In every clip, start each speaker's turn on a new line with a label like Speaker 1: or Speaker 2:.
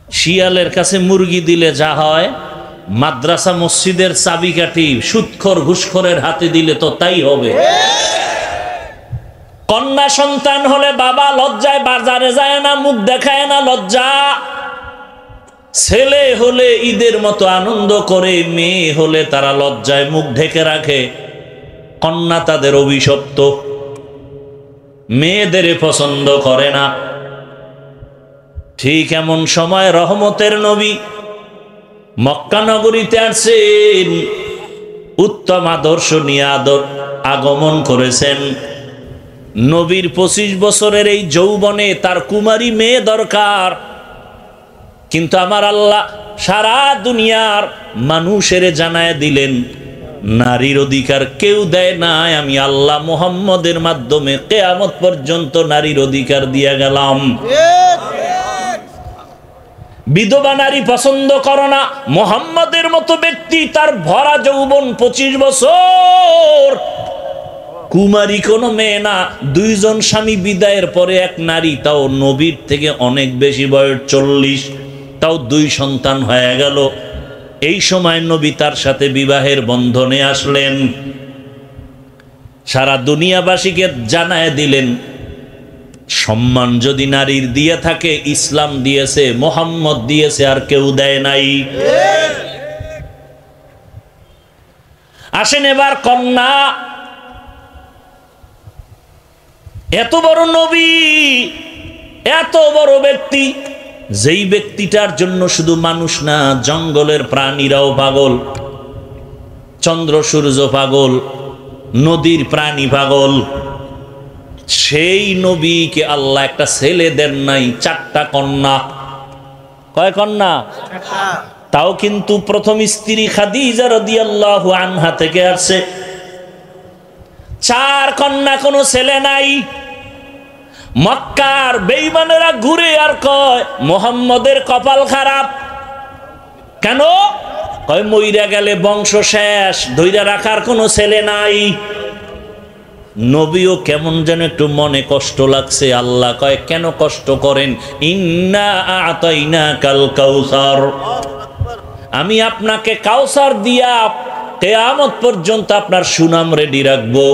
Speaker 1: শিয়ালের কাছে মুরগি দিলে যা হয়, মাদ্রাসা মসজিদের চাবিকাঠি সুদখোর ঘুষখোরের হাতে দিলে তো তাই হবে। কন্যা সন্তান হলে বাবা লজ্জায় বাজারে যায় না, মুখ দেখায় না, লজ্জা। ছেলে হলে ঈদের মতো আনন্দ করে, মেয়ে হলে তারা লজ্জায় মুখ ঢেকে রাখে। কন্যা তাদের অভিশপ্ত, মেয়েদের পছন্দ করে না। ঠিক এমন সময় রহমতের নবী মক্কা নগরীতে আসছেন, উত্তম আদর্শ নিয়ে আগমন করেছেন। নবীর 25 বছরের এই যৌবনে তার কুমারী মেয়ে দরকার, কিন্তু আমার আল্লাহ সারা দুনিয়ার মানুষের জানায় দিলেন নারীর অধিকার কেউ দেয় নাই, আমি আল্লাহ মুহাম্মদের মাধ্যমে কিয়ামত পর্যন্ত নারীর অধিকার দিয়ে গেলাম। বিধবা নারী পছন্দ করো না, মুহাম্মদের মতো ব্যক্তি তার ভরা যৌবন 25 বছর, কুমারী কোনো মেয়ে না। 2 জন স্বামী বিদায়ের পরে এক নারী, তাও নবীর থেকে অনেক বেশি বয়স 40, তাও 2 সন্তান হয়ে গেল। এই সময় নবী তার সাথে বিবাহের বন্ধনে আসলেন। সারা দুনিয়াবাসীকে জানায় দিলেন সম্মান যদি নারীর দিয়ে থাকে, ইসলাম দিয়েছে, মুহাম্মদ দিয়েছে, আর কেউ দেয় নাই। আসেন এবার কন্যা, এত বড় নবী, এত বড় ব্যক্তি, যেই ব্যক্তিটার জন্য শুধু মানুষ না, জঙ্গলের প্রাণীরাও পাগল, চন্দ্র সূর্য পাগল, নদীর প্রাণী পাগল। সেই নবীকে আল্লাহ একটা ছেলে দেন নাই, 4টা কন্যা। কয় কন্যা? তাও কিন্তু প্রথম স্ত্রী খাদিজা রাদিয়াল্লাহু আনহা থেকে আসছে। 4 কন্যা, কোনো ছেলে নাই। মক্কার বেঈমানেরা ঘুরে আর কয় মুহাম্মদের কপাল খারাপ। কেন? কয় মইরা গেলে বংশ শেষ, ধইরা রাখার কোনো ছেলে নাই। নবীও কেমন যেন একটু মনে কষ্ট লাগছে। আল্লাহ কয় কেন কষ্ট করেন? ইন্না আ'তাইনাকাল কাউসার, আমি আপনাকে কাউসার দিয়া কিয়ামত পর্যন্ত আপনার সুনাম রেডি রাখবো।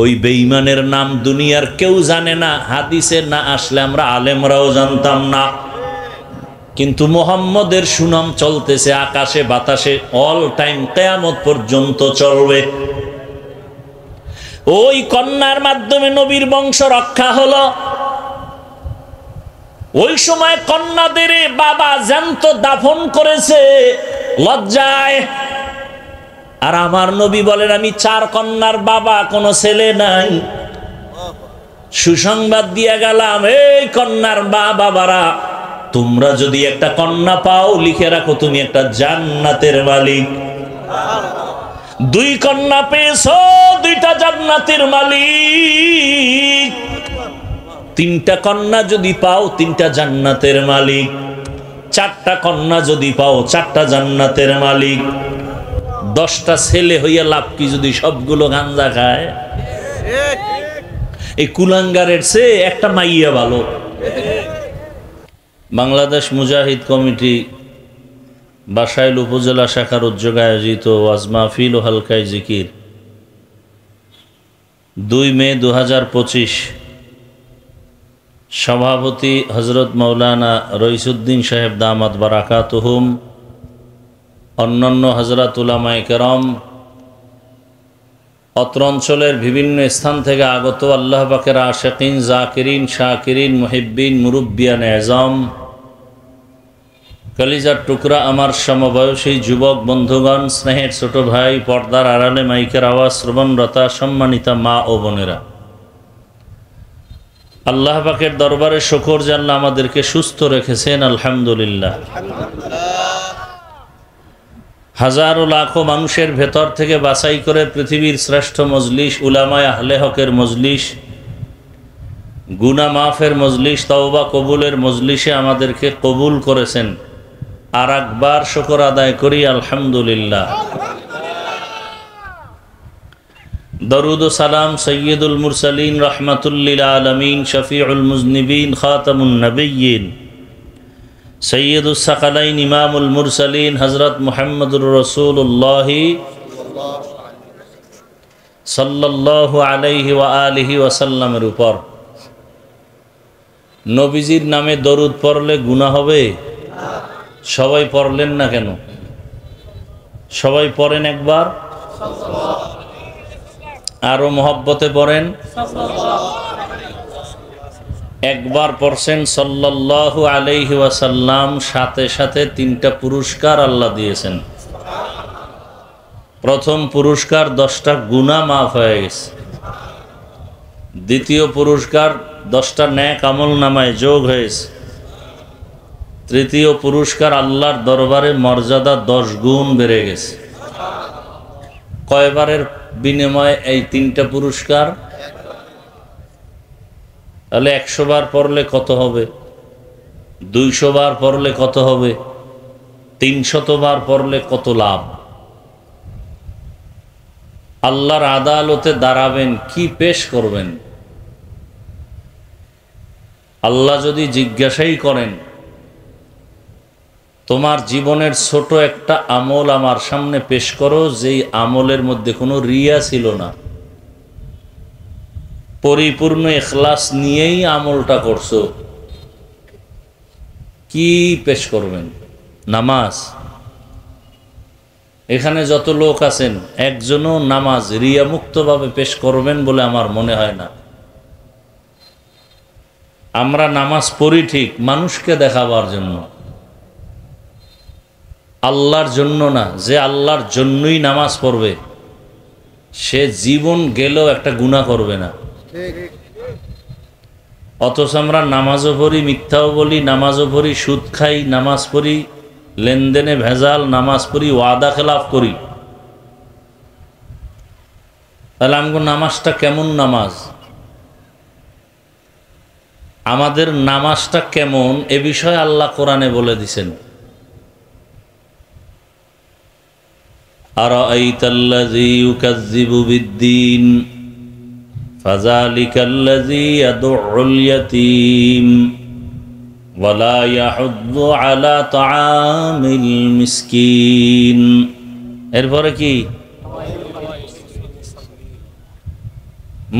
Speaker 1: ওই বেঈমানের নাম দুনিয়ার কেউ জানে না, হাদিসে না আসলে আমরা আলেমরাও জানতাম না, কিন্তু মুহাম্মদের সুনাম চলতেছে আকাশে বাতাসে, অল টাইম, কিয়ামত পর্যন্ত চলবে। ওই কন্যার মাধ্যমে নবীর বংশ রক্ষা হলো। ওই সময় কন্যাদের বাবা জ্যান্ত দাফন করেছে লজ্জায়। আর আমার নবী বলেন আমি 4 কন্যার বাবা, কোনো ছেলে নাই। সুসংবাদ দিয়ে গেলাম, এই কন্যার বাবারা, তোমরা যদি একটা কন্যা পাও, লিখে রাখো তুমি একটা জান্নাতের মালিক। 2 কন্যা পেয়েছো, 2টা জান্নাতের মালিক। 3টা কন্যা যদি পাও, 3টা জান্নাতের মালিক। 4টা কন্যা যদি পাও, 4টা জান্নাতের মালিক। 10টা ছেলে হইয়া লাভ কি যদি সবগুলো গাঞ্জা খায়? এই কুলাঙ্গারের চেয়ে একটা মাইয়া ভালো। বাংলাদেশ মুজাহিদ কমিটি বাসাইল উপজেলা শাখার উদ্যোগে আয়োজিত ওয়াজ মাহফিল ও হালকায় জিকির 2 মে 2025, সভাপতি হজরত মৌলানা রইসুদ্দিন সাহেব দামাত বারাকাতুহুম, অন্যান্য হজরত উলামায়ে কেরাম, অত্র অঞ্চলের বিভিন্ন স্থান থেকে আগত আল্লাহ পাকের আশিকিন, জাকিরিন, শাকিরিন, মুহিব্বিন, মুরব্বিয়ান এজাম, কলিজার টুকরা আমার সমবয়সী যুবক বন্ধুগণ, স্নেহের ছোট ভাই, পর্দার আড়ালে মাইকের আওয়াজ শ্রবণরতা সম্মানিতা মা ও বোনেরা, আল্লাহ পাকের দরবারে শুকর যে আল্লাহ আমাদেরকে সুস্থ রেখেছেন, আলহামদুলিল্লাহ। হাজারো লাখো মানুষের ভেতর থেকে বাছাই করে পৃথিবীর শ্রেষ্ঠ মজলিস, উলামায়ে আহলে হকের মজলিস, গুনাহ মাফের মজলিস, তওবা কবুলের মজলিসে আমাদেরকে কবুল করেছেন। আর একবার শুকর আদায় করি, আলহামদুলিল্লাহ। দরুদ ও সালাম সৈয়দুল মুরসালিন, রাহমাতুল লিল আলামিন, শফিউল মুজনিবিন, খাতামুন নবিয়্যিন, সৈয়দুস সাকালাইন ইমামুল মুরসালিন হযরত মুহাম্মদুর রাসূলুল্লাহ সাল্লাল্লাহু আলাইহি ওয়া আলিহি ওয়াসাল্লামের উপর নবীজির নামে দরুদ পড়লে গুনাহ হবে? সবাই পড়লেন না কেন? সবাই পড়েন একবার, আরো মহব্বতে পড়েন। একবার পড়ছেন সাল্লাল্লাহু আলাইহি ওয়াসাল্লাম, সাথে সাথে 3টা পুরস্কার আল্লাহ দিয়েছেন। প্রথম পুরস্কার 10টা গুনাহ মাফ হয়ে গেছে। দ্বিতীয় পুরস্কার 10টা নেক আমল নামায় যোগ হয়েছে। তৃতীয় পুরস্কার আল্লাহর দরবারে মর্যাদা 10 গুণ বেড়ে গেছে। কয়বারের বিনিময়ে এই 3টা পুরস্কার? তাহলে 100 বার পড়লে কত হবে? 200 বার পড়লে কত হবে? 300 বার পড়লে কত লাভ? আল্লাহর আদালতে দাঁড়াবেন, কি পেশ করবেন? আল্লাহ যদি জিজ্ঞাসাই করেন, তোমার জীবনের ছোট একটা আমল আমার সামনে পেশ করো, যেই আমলের মধ্যে কোনো রিয়া ছিল না, পরিপূর্ণ ইখলাস নিয়েই আমলটা করছো, কি পেশ করবেন? নামাজ। এখানে যত লোক আছেন একজনও নামাজ রিয়া মুক্তভাবে পেশ করবেন বলে আমার মনে হয় না। আমরা নামাজ পড়ি ঠিক মানুষকে দেখাবার জন্য, আল্লাহর জন্য না। যে আল্লাহর জন্যই নামাজ পড়বে সে জীবন গেলেও একটা গুনাহ করবে না। অথচ আমরা নামাজও পড়ি, মিথ্যাও বলি, নামাজও পড়ি, সুদ খাই, নামাজ পড়ি, লেনদেনে ভেজাল, নামাজ পড়ি, ওয়াদা খেলাফ করি। তাহলে আমগো নামাজটা কেমন নামাজ? আমাদের নামাজটা কেমন এ বিষয়ে আল্লাহ কোরআনে বলে দিছেন। আরাআইতাল্লাযী ইউকাযযিবু বিদ্দীন ফাযালিকাল্লাযী ইয়াদউল ইয়াতীম ওয়ালা ইয়াহুদ্দু আলা তাআমিল মিসকিন। এরপরে কি?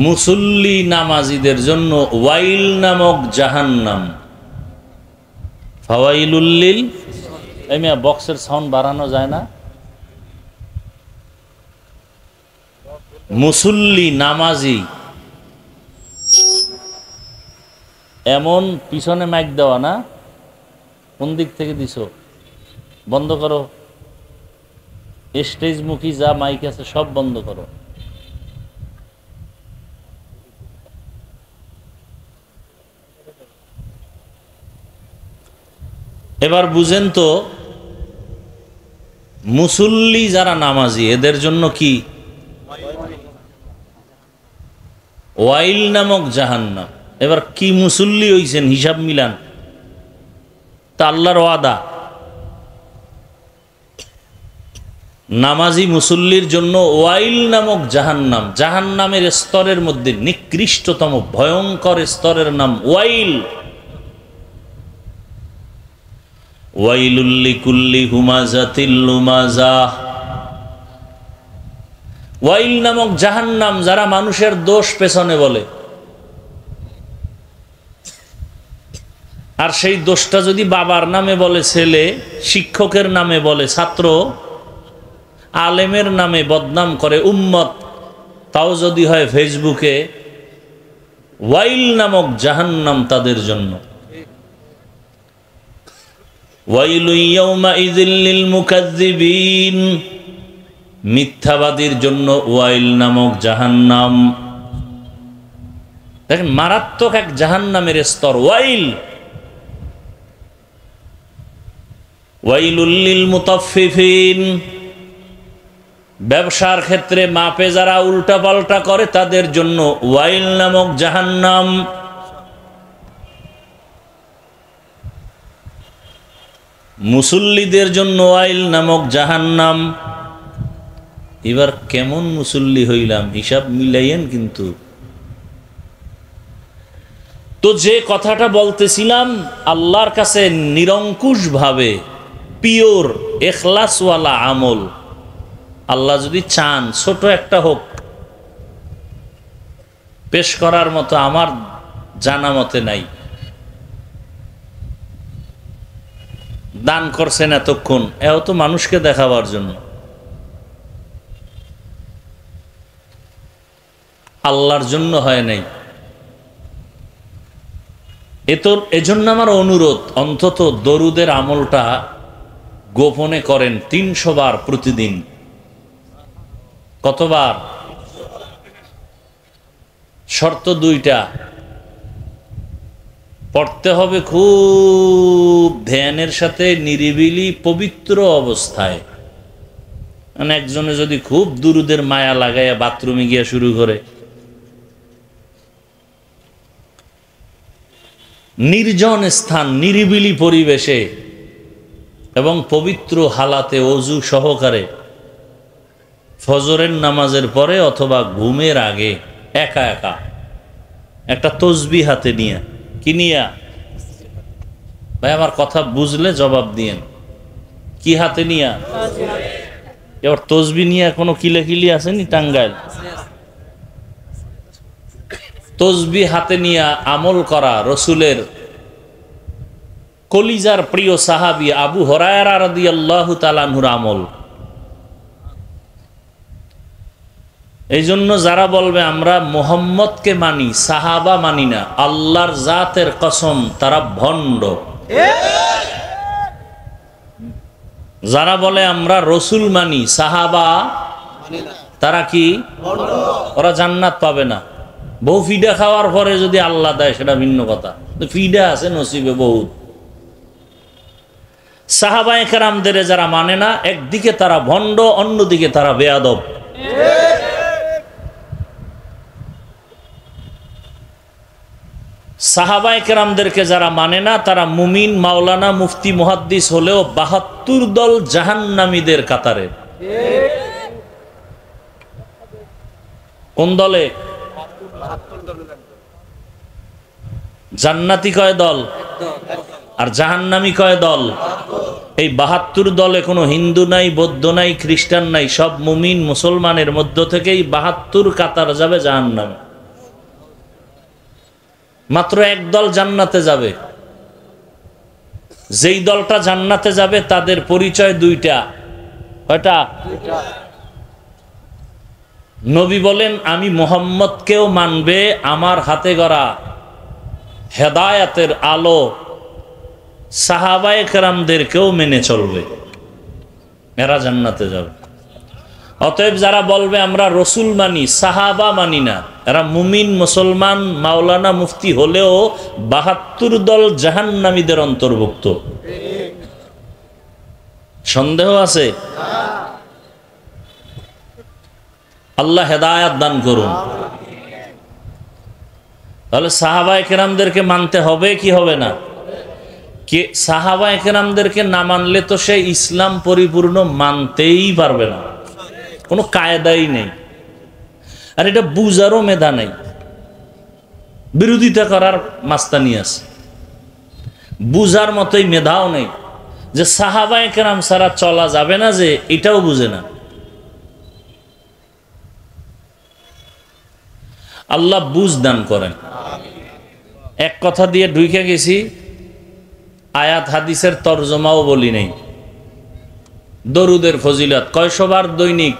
Speaker 1: মুসল্লি নামাজীদের জন্য ওয়াইল নামক জাহান্নাম। ফাওয়াইলুল লিল, এই মিয়া বক্সের সাউন্ড বাড়ানো যায় না? মুসল্লি নামাজি, এমন পিছনে মাইক দেওয়া না? কোন দিক থেকে দিছো? বন্ধ করো। স্টেজমুখী যা মাইক আছে সব বন্ধ করো। এবার বুঝেন তো, মুসল্লি যারা নামাজি এদের জন্য কি? ওয়াইল নামক জাহান্নাম। এবার কি মুসল্লি হইছেন হিসাব মিলান। তা আল্লাহর ওয়াদা, নামাজি মুসল্লির জন্য ওয়াইল নামক জাহান্নাম। জাহান্নামের স্তরের মধ্যে নিকৃষ্টতম ভয়ঙ্কর স্তরের নাম ওয়াইল। ওয়াইলুল লিকুল্লি হুমাযাতিল লুমাযাহ। ওয়াইল নামক জাহান্নাম যারা মানুষের দোষ পেছনে বলে, আর সেই দোষটা যদি বাবার নামে বলে ছেলে, শিক্ষকের নামে বলে ছাত্র, আলেমের নামে বদনাম করে উম্মত, তাও যদি হয় ফেসবুকে, ওয়াইল নামক জাহান্নাম তাদের জন্য। ওয়াইলু ইয়াউমাইযিল লিল মুকাজ্জিবিন। মিথ্যাবাদীর জন্য ওয়াইল নামক জাহান্নাম। দেখেন মারাত্মক এক জাহান্নামের স্তর ওয়াইল। ওয়াইলুল লিল মুতাফফিফিন। ব্যবসার ক্ষেত্রে মাপে যারা উল্টাপাল্টা করে তাদের জন্য ওয়াইল নামক জাহান্নাম। মুসল্লিদের জন্য ওয়াইল নামক জাহান্নাম। এবার কেমন মুসল্লি হইলাম হিসাব মিলাইয়েন। কিন্তু তো যে কথাটা বলতেছিলাম, আল্লাহর কাছে নিরঙ্কুশভাবে পিওর এখলাসওয়ালা আমল আল্লাহ যদি চান ছোট একটা হোক পেশ করার মতো আমার জানা মতে নাই। দান করছেন এতক্ষণ, এও তো মানুষকে দেখাবার জন্য, আল্লাহর জন্য হয় নাই। এজন্য আমার অনুরোধ, অন্তত দরুদের আমলটা গোপনে করেন 300 বার প্রতিদিন। কতবার? শর্ত 2টা। পড়তে হবে খুব ধ্যানের সাথে, নিরিবিলি পবিত্র অবস্থায়। মানে একজনে যদি খুব দুরুদের মায়া লাগাইয়া বাথরুমে গিয়া শুরু করে, নির্জন স্থান, নিরিবিলি পরিবেশে এবং পবিত্র হালাতে ওযু সহকারে ফজরের নামাজের পরে অথবা ঘুমের আগে একা একা একটা তসবিহ হাতে নিয়ে, কি নিয়া ভাই আমার কথা বুঝলে জবাব দিয়েন, কি হাতে নিয়া? এবার তসবিহ নিয়ে কোনো কিলাকিলি আসেনি টাঙ্গাইল? তসবিহ হাতে নিয়ে আমল করা রসুলের কলিজার প্রিয় সাহাবী আবু হুরায়রা রাদিয়াল্লাহু তাআলা আনহুর আমল। এই জন্য যারা বলবে আমরা মুহাম্মদকে মানি, সাহাবা মানি না, আল্লাহর জাতের কসম তারা ভণ্ড। যারা বলে আমরা রসুল মানি, সাহাবা তারা কি? ওরা জান্নাত পাবে না। বহু ফিডা খাওয়ার পরে যদি আল্লাহ দেয় সেটা ভিন্ন কথা, ফিডা আছে নসিবে বহুত। সাহাবায়ে কেরামদের যারা মানে না, একদিকে তারা ভণ্ড, অন্যদিকে তারা বেয়াদব। সাহাবায়ে কেরামদেরকে যারা মানে না তারা মুমিন, মাওলানা, মুফতি, মুহাদ্দিস হলেও 72 দল জাহান্নামীদের কাতারে। কোন দলে? জান্নাতি কয় দল আর জাহান্নামী কয় দল? এই 72 দলে কোনো হিন্দু নাই, বৌদ্ধ নাই, খ্রিস্টান নাই, সব মুমিন মুসলমানের মধ্য থেকেই 72 কাতার যাবে জাহান্নামে। মাত্র এক দল জান্নাতে যাবে। যেই দলটা জান্নাতে যাবে তাদের পরিচয় 2টা। কয়টা? নবী বলেন আমি মুহাম্মদকেও মানবে, আমার হাতে গড়া হেদায়েতের আলো সাহাবায়ে কেরামদেরকেও মেনে চলবে, এরা জান্নাতে যাবে। অতএব যারা বলবে আমরা রসুল মানি, সাহাবা মানি না, এরা মুমিন, মুসলমান, মাওলানা, মুফতি হলেও 72 দল জাহান্নামীদের অন্তর্ভুক্ত। সন্দেহ আছে? আল্লাহ হেদায়েত দান করুন। তাহলে সাহাবায়ে কেরামদেরকে মানতে হবে কি হবে না? কে সাহাবায়ে কেরামদেরকে না মানলে তো সে ইসলাম পরিপূর্ণ মানতেই পারবে না, কোনো কায়দাই নেই। আর এটা বুঝারও মেধা নেই, বিরোধিতা করার মাস্তানি আছে। বুঝার মতোই মেধাও নেই যে সাহাবায়ে কেরাম ছাড়া চলা যাবে না, যে এটাও বুঝে না। আল্লাহ বুঝ দান করেন। এক কথা দিয়ে ঢুকে গেছি, আয়াত হাদিসের তরজমাও বলি নেই। দরুদের ফজিলত কয়শবার দৈনিক?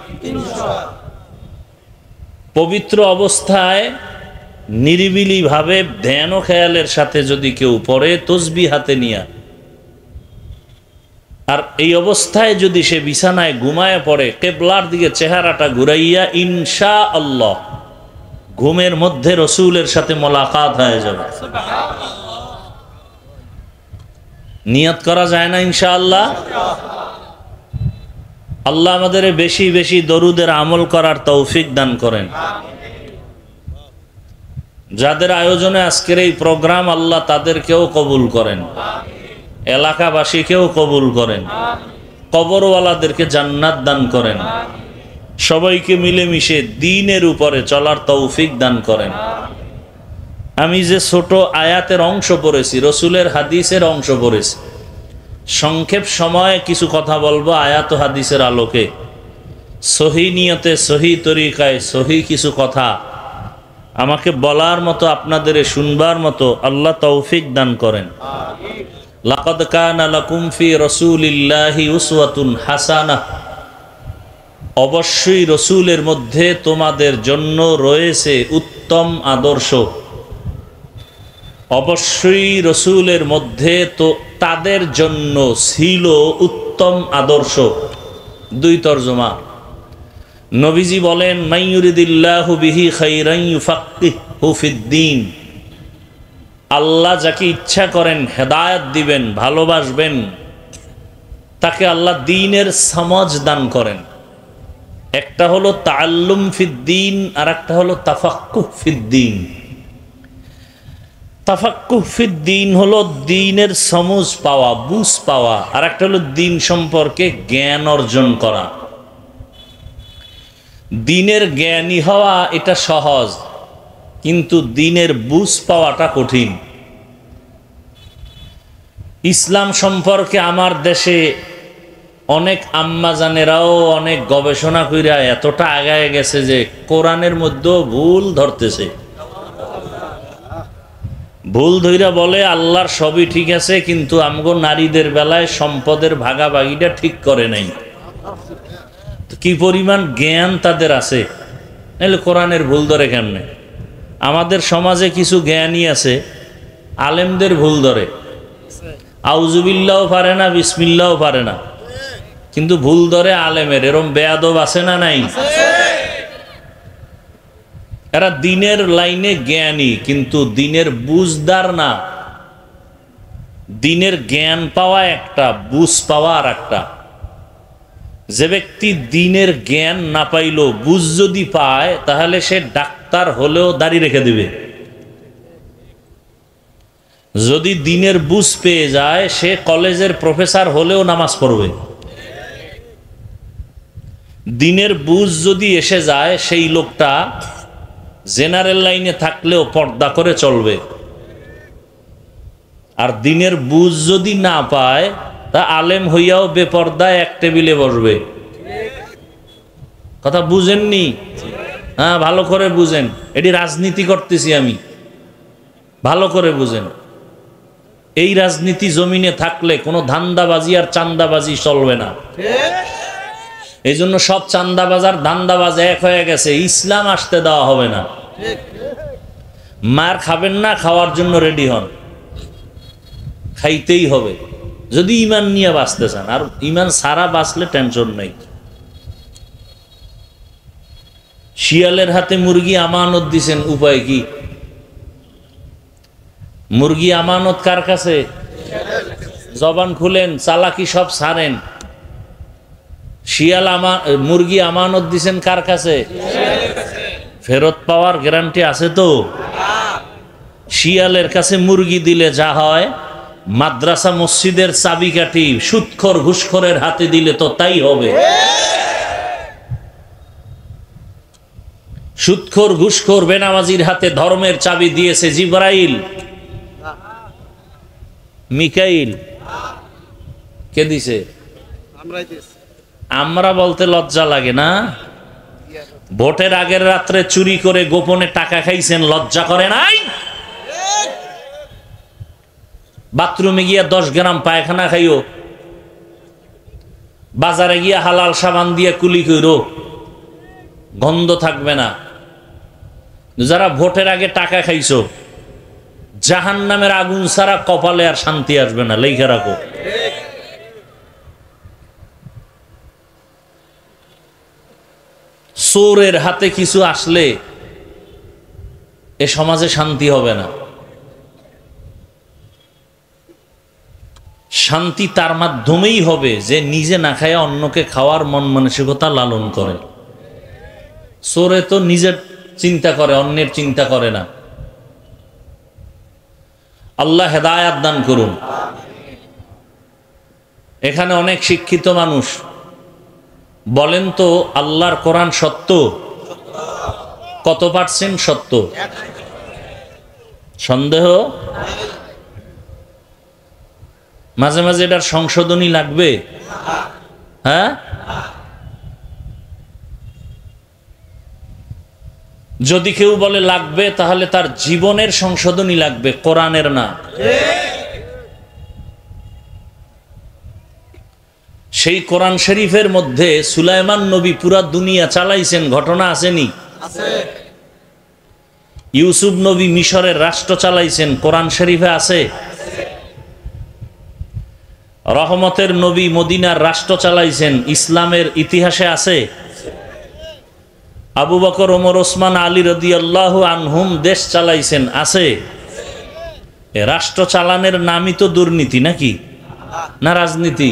Speaker 1: পবিত্র অবস্থায় নিরিবিলি ভাবে ধ্যান ও খেয়ালের সাথে যদি কেউ পড়ে তসবিহ হাতে নিয়া, আর এই অবস্থায় যদি সে বিছানায় ঘুমায় পড়ে, কিবলার দিকে চেহারাটা ঘুরাইয়া, ইনশাআল্লাহ ঘুমের মধ্যে রসুলের সাথে মোলাকাত হয়ে যাবে। নিয়ত করা যায় না ইনশাআল্লাহ? আল্লাহ আমাদের বেশি বেশি দরুদের আমল করার তৌফিক দান করেন। যাদের আয়োজনে আজকের এই প্রোগ্রাম, আল্লাহ তাদেরকেও কবুল করেন, এলাকাবাসীকেও কবুল করেন, কবরওয়ালাদেরকে জান্নাত দান করেন, সবাইকে মিলেমিশে দ্বীনের উপরে চলার তৌফিক দান করেন। আমি যে ছোট আয়াতের অংশ পড়েছি, রসুলের হাদিসের অংশ পড়েছি, সংক্ষেপ সময়ে কিছু কথা বলবো আয়াত ও হাদিসের আলোকে, সহি নিয়তে, সহি তরিকায়, সহি কিছু কথা আমাকে বলার মতো, আপনাদের শুনবার মতো আল্লাহ তৌফিক দান করেন। লাকাদ কানা লাকুম ফি রাসূলিল্লাহি উসওয়াতুন হাসানাহ, অবশ্যই রসুলের মধ্যে তোমাদের জন্য রয়েছে উত্তম আদর্শ। অবশ্যই রসুলের মধ্যে তো তাদের জন্য ছিল উত্তম আদর্শ। দুই তরজমা। নবীজি বলেন, মাইয়ুরিদিল্লাহু বিহি খাইরান ইউফাক্কিহু ফিদ্দীন, আল্লাহ যাকে ইচ্ছা করেন হেদায়েত দিবেন, ভালোবাসবেন, তাকে আল্লাহ দ্বীনের সমাজ দান করেন। একটা হলো তাআল্লুম ফিদ্দীন, আর একটা হলো তাফাক্কুহ ফিদ্দীন। তাফাক্কুহ ফিদ্দীন হলো দ্বীনের সমঝ পাওয়া, বুঝ পাওয়া, আর একটা হলো দ্বীন সম্পর্কে জ্ঞান অর্জন করা। দ্বীনের জ্ঞানী হওয়া এটা সহজ, কিন্তু দ্বীনের বুঝ পাওয়াটা কঠিন। ইসলাম সম্পর্কে আমার দেশে অনেক আম্মাজানেরাও অনেক গবেষণা কইরা এতটা আগায় গেছে যে কোরআনের মধ্যেও ভুল ধরতেছে। ভুল ধইরা বলে আল্লাহর সবই ঠিক আছে, কিন্তু আমগো নারীদের বেলায় সম্পদের ভাগাভাগিটা ঠিক করে নাই। কি পরিমাণ জ্ঞান তাদের আছে, নাহলে কোরআনের ভুল ধরে কেমনে? আমাদের সমাজে কিছু জ্ঞানী আছে, আলেমদের ভুল ধরে, আউজুবিল্লাহও পারে না, বিসমিল্লাহও পারে না, কিন্তু ভুল ধরে আলেমের। এরম বেয়াদব আছে না নাই? এরা দ্বীনের লাইনে জ্ঞানী, কিন্তু দ্বীনের বুঝদার না। দ্বীনের জ্ঞান পাওয়া একটা, বুঝ পাওয়া আর একটা। যে ব্যক্তি দ্বীনের জ্ঞান না পাইলো, বুঝ যদি পায়, তাহলে সে ডাক্তার হলেও দাড়ি রেখে দিবে। যদি দ্বীনের বুঝ পেয়ে যায়, সে কলেজের প্রফেসর হলেও নামাজ পড়বে। দ্বীনের বুঝ যদি এসে যায়, সেই লোকটা জেনারেল লাইনে থাকলেও পর্দা করে চলবে। আর দ্বীনের বুঝ যদি না পায়, তা আলেম হইয়াও বেপর্দায় এক টেবিলে বসবে। কথা বুঝেননি? হ্যাঁ, ভালো করে বুঝেন। এটি রাজনীতি করতেছি আমি, ভালো করে বুঝেন। এই রাজনীতি জমিনে থাকলে কোনো ধান্দাবাজি আর চান্দাবাজি চলবে না। এই জন্য সব চান্দাবাজ আর ধান্দাবাজ এক হয়ে গেছে, ইসলাম আসতে দেওয়া হবে না। মার খাবেন না, খাওয়ার জন্য রেডি হন, খাইতেই হবে যদি ইমান নিয়ে বাঁচতে চান। আর ইমান সারা বাঁচলে টেনশন নেই। শিয়ালের হাতে মুরগি আমানত দিছেন, উপায় কি? মুরগি আমানত কার কাছে? জবান খুলেন, চালাকি সব ছাড়েন। শিয়াল মুরগি আমানত দিছেন কার কাছে? ফেরত পাওয়ার গ্যারান্টি আছে তো? শিয়ালের কাছে মুরগি দিলে যা হয়, মাদ্রাসা মসজিদের চাবিকাঠি সুদখোর ঘুষখোরের হাতে দিলে তো তাই হবে। সুদখোর ঘুষখোর বেনামাজির হাতে ধর্মের চাবি দিয়েছে জিবরাইল, মিকাইল। কে দিছে? আমরা বলতে লজ্জা লাগে না? ভোটের আগের রাত্রে চুরি করে গোপনে টাকা খাইছেন, লজ্জা করে নাই? বাথরুমে গিয়া 10 গ্রাম পায়খানা খাইও, বাজারে গিয়া হালাল সাবান দিয়ে কুলি কইরো, গন্ধ থাকবে না। যারা ভোটের আগে টাকা খাইছো, জাহান্নামের আগুন ছাড়া কপালে আর শান্তি আসবে না, লেখা রাখো। চোরের হাতে কিছু আসলে এ সমাজে শান্তি হবে না। শান্তি তার মাধ্যমেই হবে যে নিজে না খায় অন্যকে খাওয়ার মন মানসিকতা লালন করে। চোরে তো নিজের চিন্তা করে, অন্যের চিন্তা করে না। আল্লাহ হেদায়াত দান করুন। এখানে অনেক শিক্ষিত মানুষ, বলেন তো আল্লাহর কোরআন সত্য? কত পার্সেন্ট সত্য? সন্দেহ? মাঝে মাঝে এটার সংশোধনী লাগবে। হ্যাঁ, যদি কেউ বলে লাগবে তাহলে তার জীবনের সংশোধনী লাগবে, কোরআনের না। সেই কোরআন শরীফের মধ্যে সুলাইমান নবী পুরা দুনিয়া চালাইছেন, ঘটনা আসেনি? ইউসুফ নবী মিশরের রাষ্ট্র চালাইছেন, কোরআন শরীফে আছে। রহমতের নবী মদিনার রাষ্ট্র চালাইছেন, ইসলামের ইতিহাসে আছে। আবু বকর, ওমর, ওসমান, আলী রাদিয়াল্লাহু আনহুম দেশ চালাইছেন, আছে। রাষ্ট্র চালানোর নামই তো দুর্নীতি, নাকি না রাজনীতি?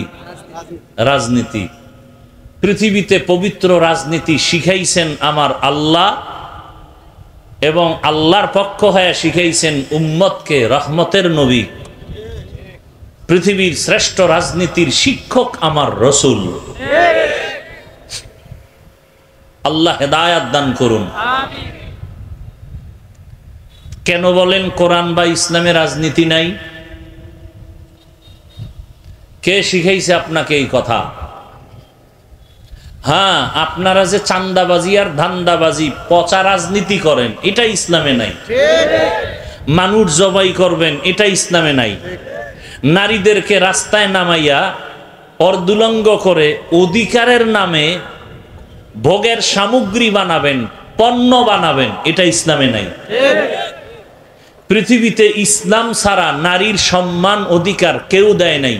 Speaker 1: রাজনীতি। পৃথিবীতে পবিত্র রাজনীতি শিখাইছেন আমার আল্লাহ, এবং আল্লাহর পক্ষ হয়ে শিখাইছেন উম্মতকে রহমতের নবী। পৃথিবীর শ্রেষ্ঠ রাজনীতির শিক্ষক আমার রসুল। আল্লাহ হেদায়াত দান করুন। কেন বলেন কোরআন বা ইসলামে রাজনীতি নাই? কে শিখাইছে আপনাকে এই কথা? হ্যাঁ, আপনারা যে চান্দাবাজি আর ধান্দাবাজি পচা রাজনীতি করেন, এটা ইসলামে নাই। মানুষ জবাই করবেন, এটা ইসলামে নাই। নারীদেরকে রাস্তায় নামাইয়া অর্ধুলঙ্গ করে অধিকারের নামে ভোগের সামগ্রী বানাবেন, পণ্য বানাবেন, এটা ইসলামে নাই। পৃথিবীতে ইসলাম ছাড়া নারীর সম্মান অধিকার কেউ দেয় নাই।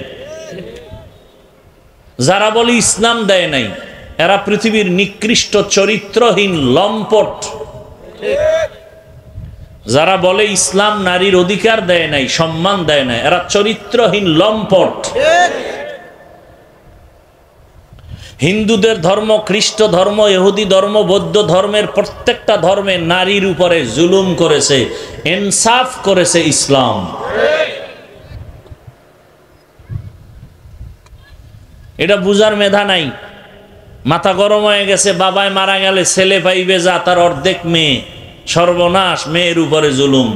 Speaker 1: যারা বলে ইসলাম দেয় নাই, এরা পৃথিবীর নিকৃষ্ট চরিত্রহীন লম্পট। যারা বলে ইসলাম নারীর অধিকার দেয় নাই, সম্মান দেয় নাই, এরা চরিত্রহীন লম্পট। হিন্দুদের ধর্ম, খ্রিস্ট ধর্ম, ইহুদি ধর্ম, বৌদ্ধ ধর্মের প্রত্যেকটা ধর্মে নারীর উপরে জুলুম করেছে, ইনসাফ করেছে ইসলাম। এটা বুঝার মেধা নাই, মাথা গরম হয়ে গেছে। বাবায় মারা গেলে ছেলে পাইবে যা, তার অর্ধেক মেয়ে, সর্বনাশ, মেয়ের উপরে জুলুম।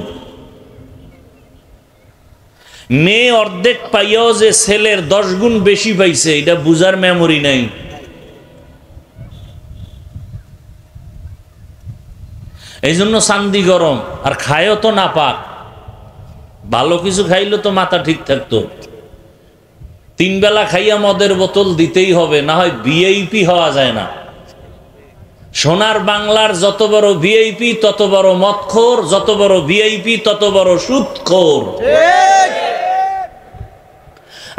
Speaker 1: মেয়ে অর্ধেক পাইয়াও যে ছেলের 10 গুণ বেশি পাইছে, এটা বুঝার মেমোরি নাই। এই জন্য চান্দি গরম, আর খায়ও তো না পাক। ভালো কিছু খাইলে তো মাথা ঠিক থাকতো। 3 বেলা খাইয়া মদের বোতল দিতেই হবে, না হয় ভিআইপি হওয়া যায় না। সোনার বাংলার যত বড় ভিআইপি তত বড় মদখোর, যত বড় ভিআইপি তত বড় সুদখোর।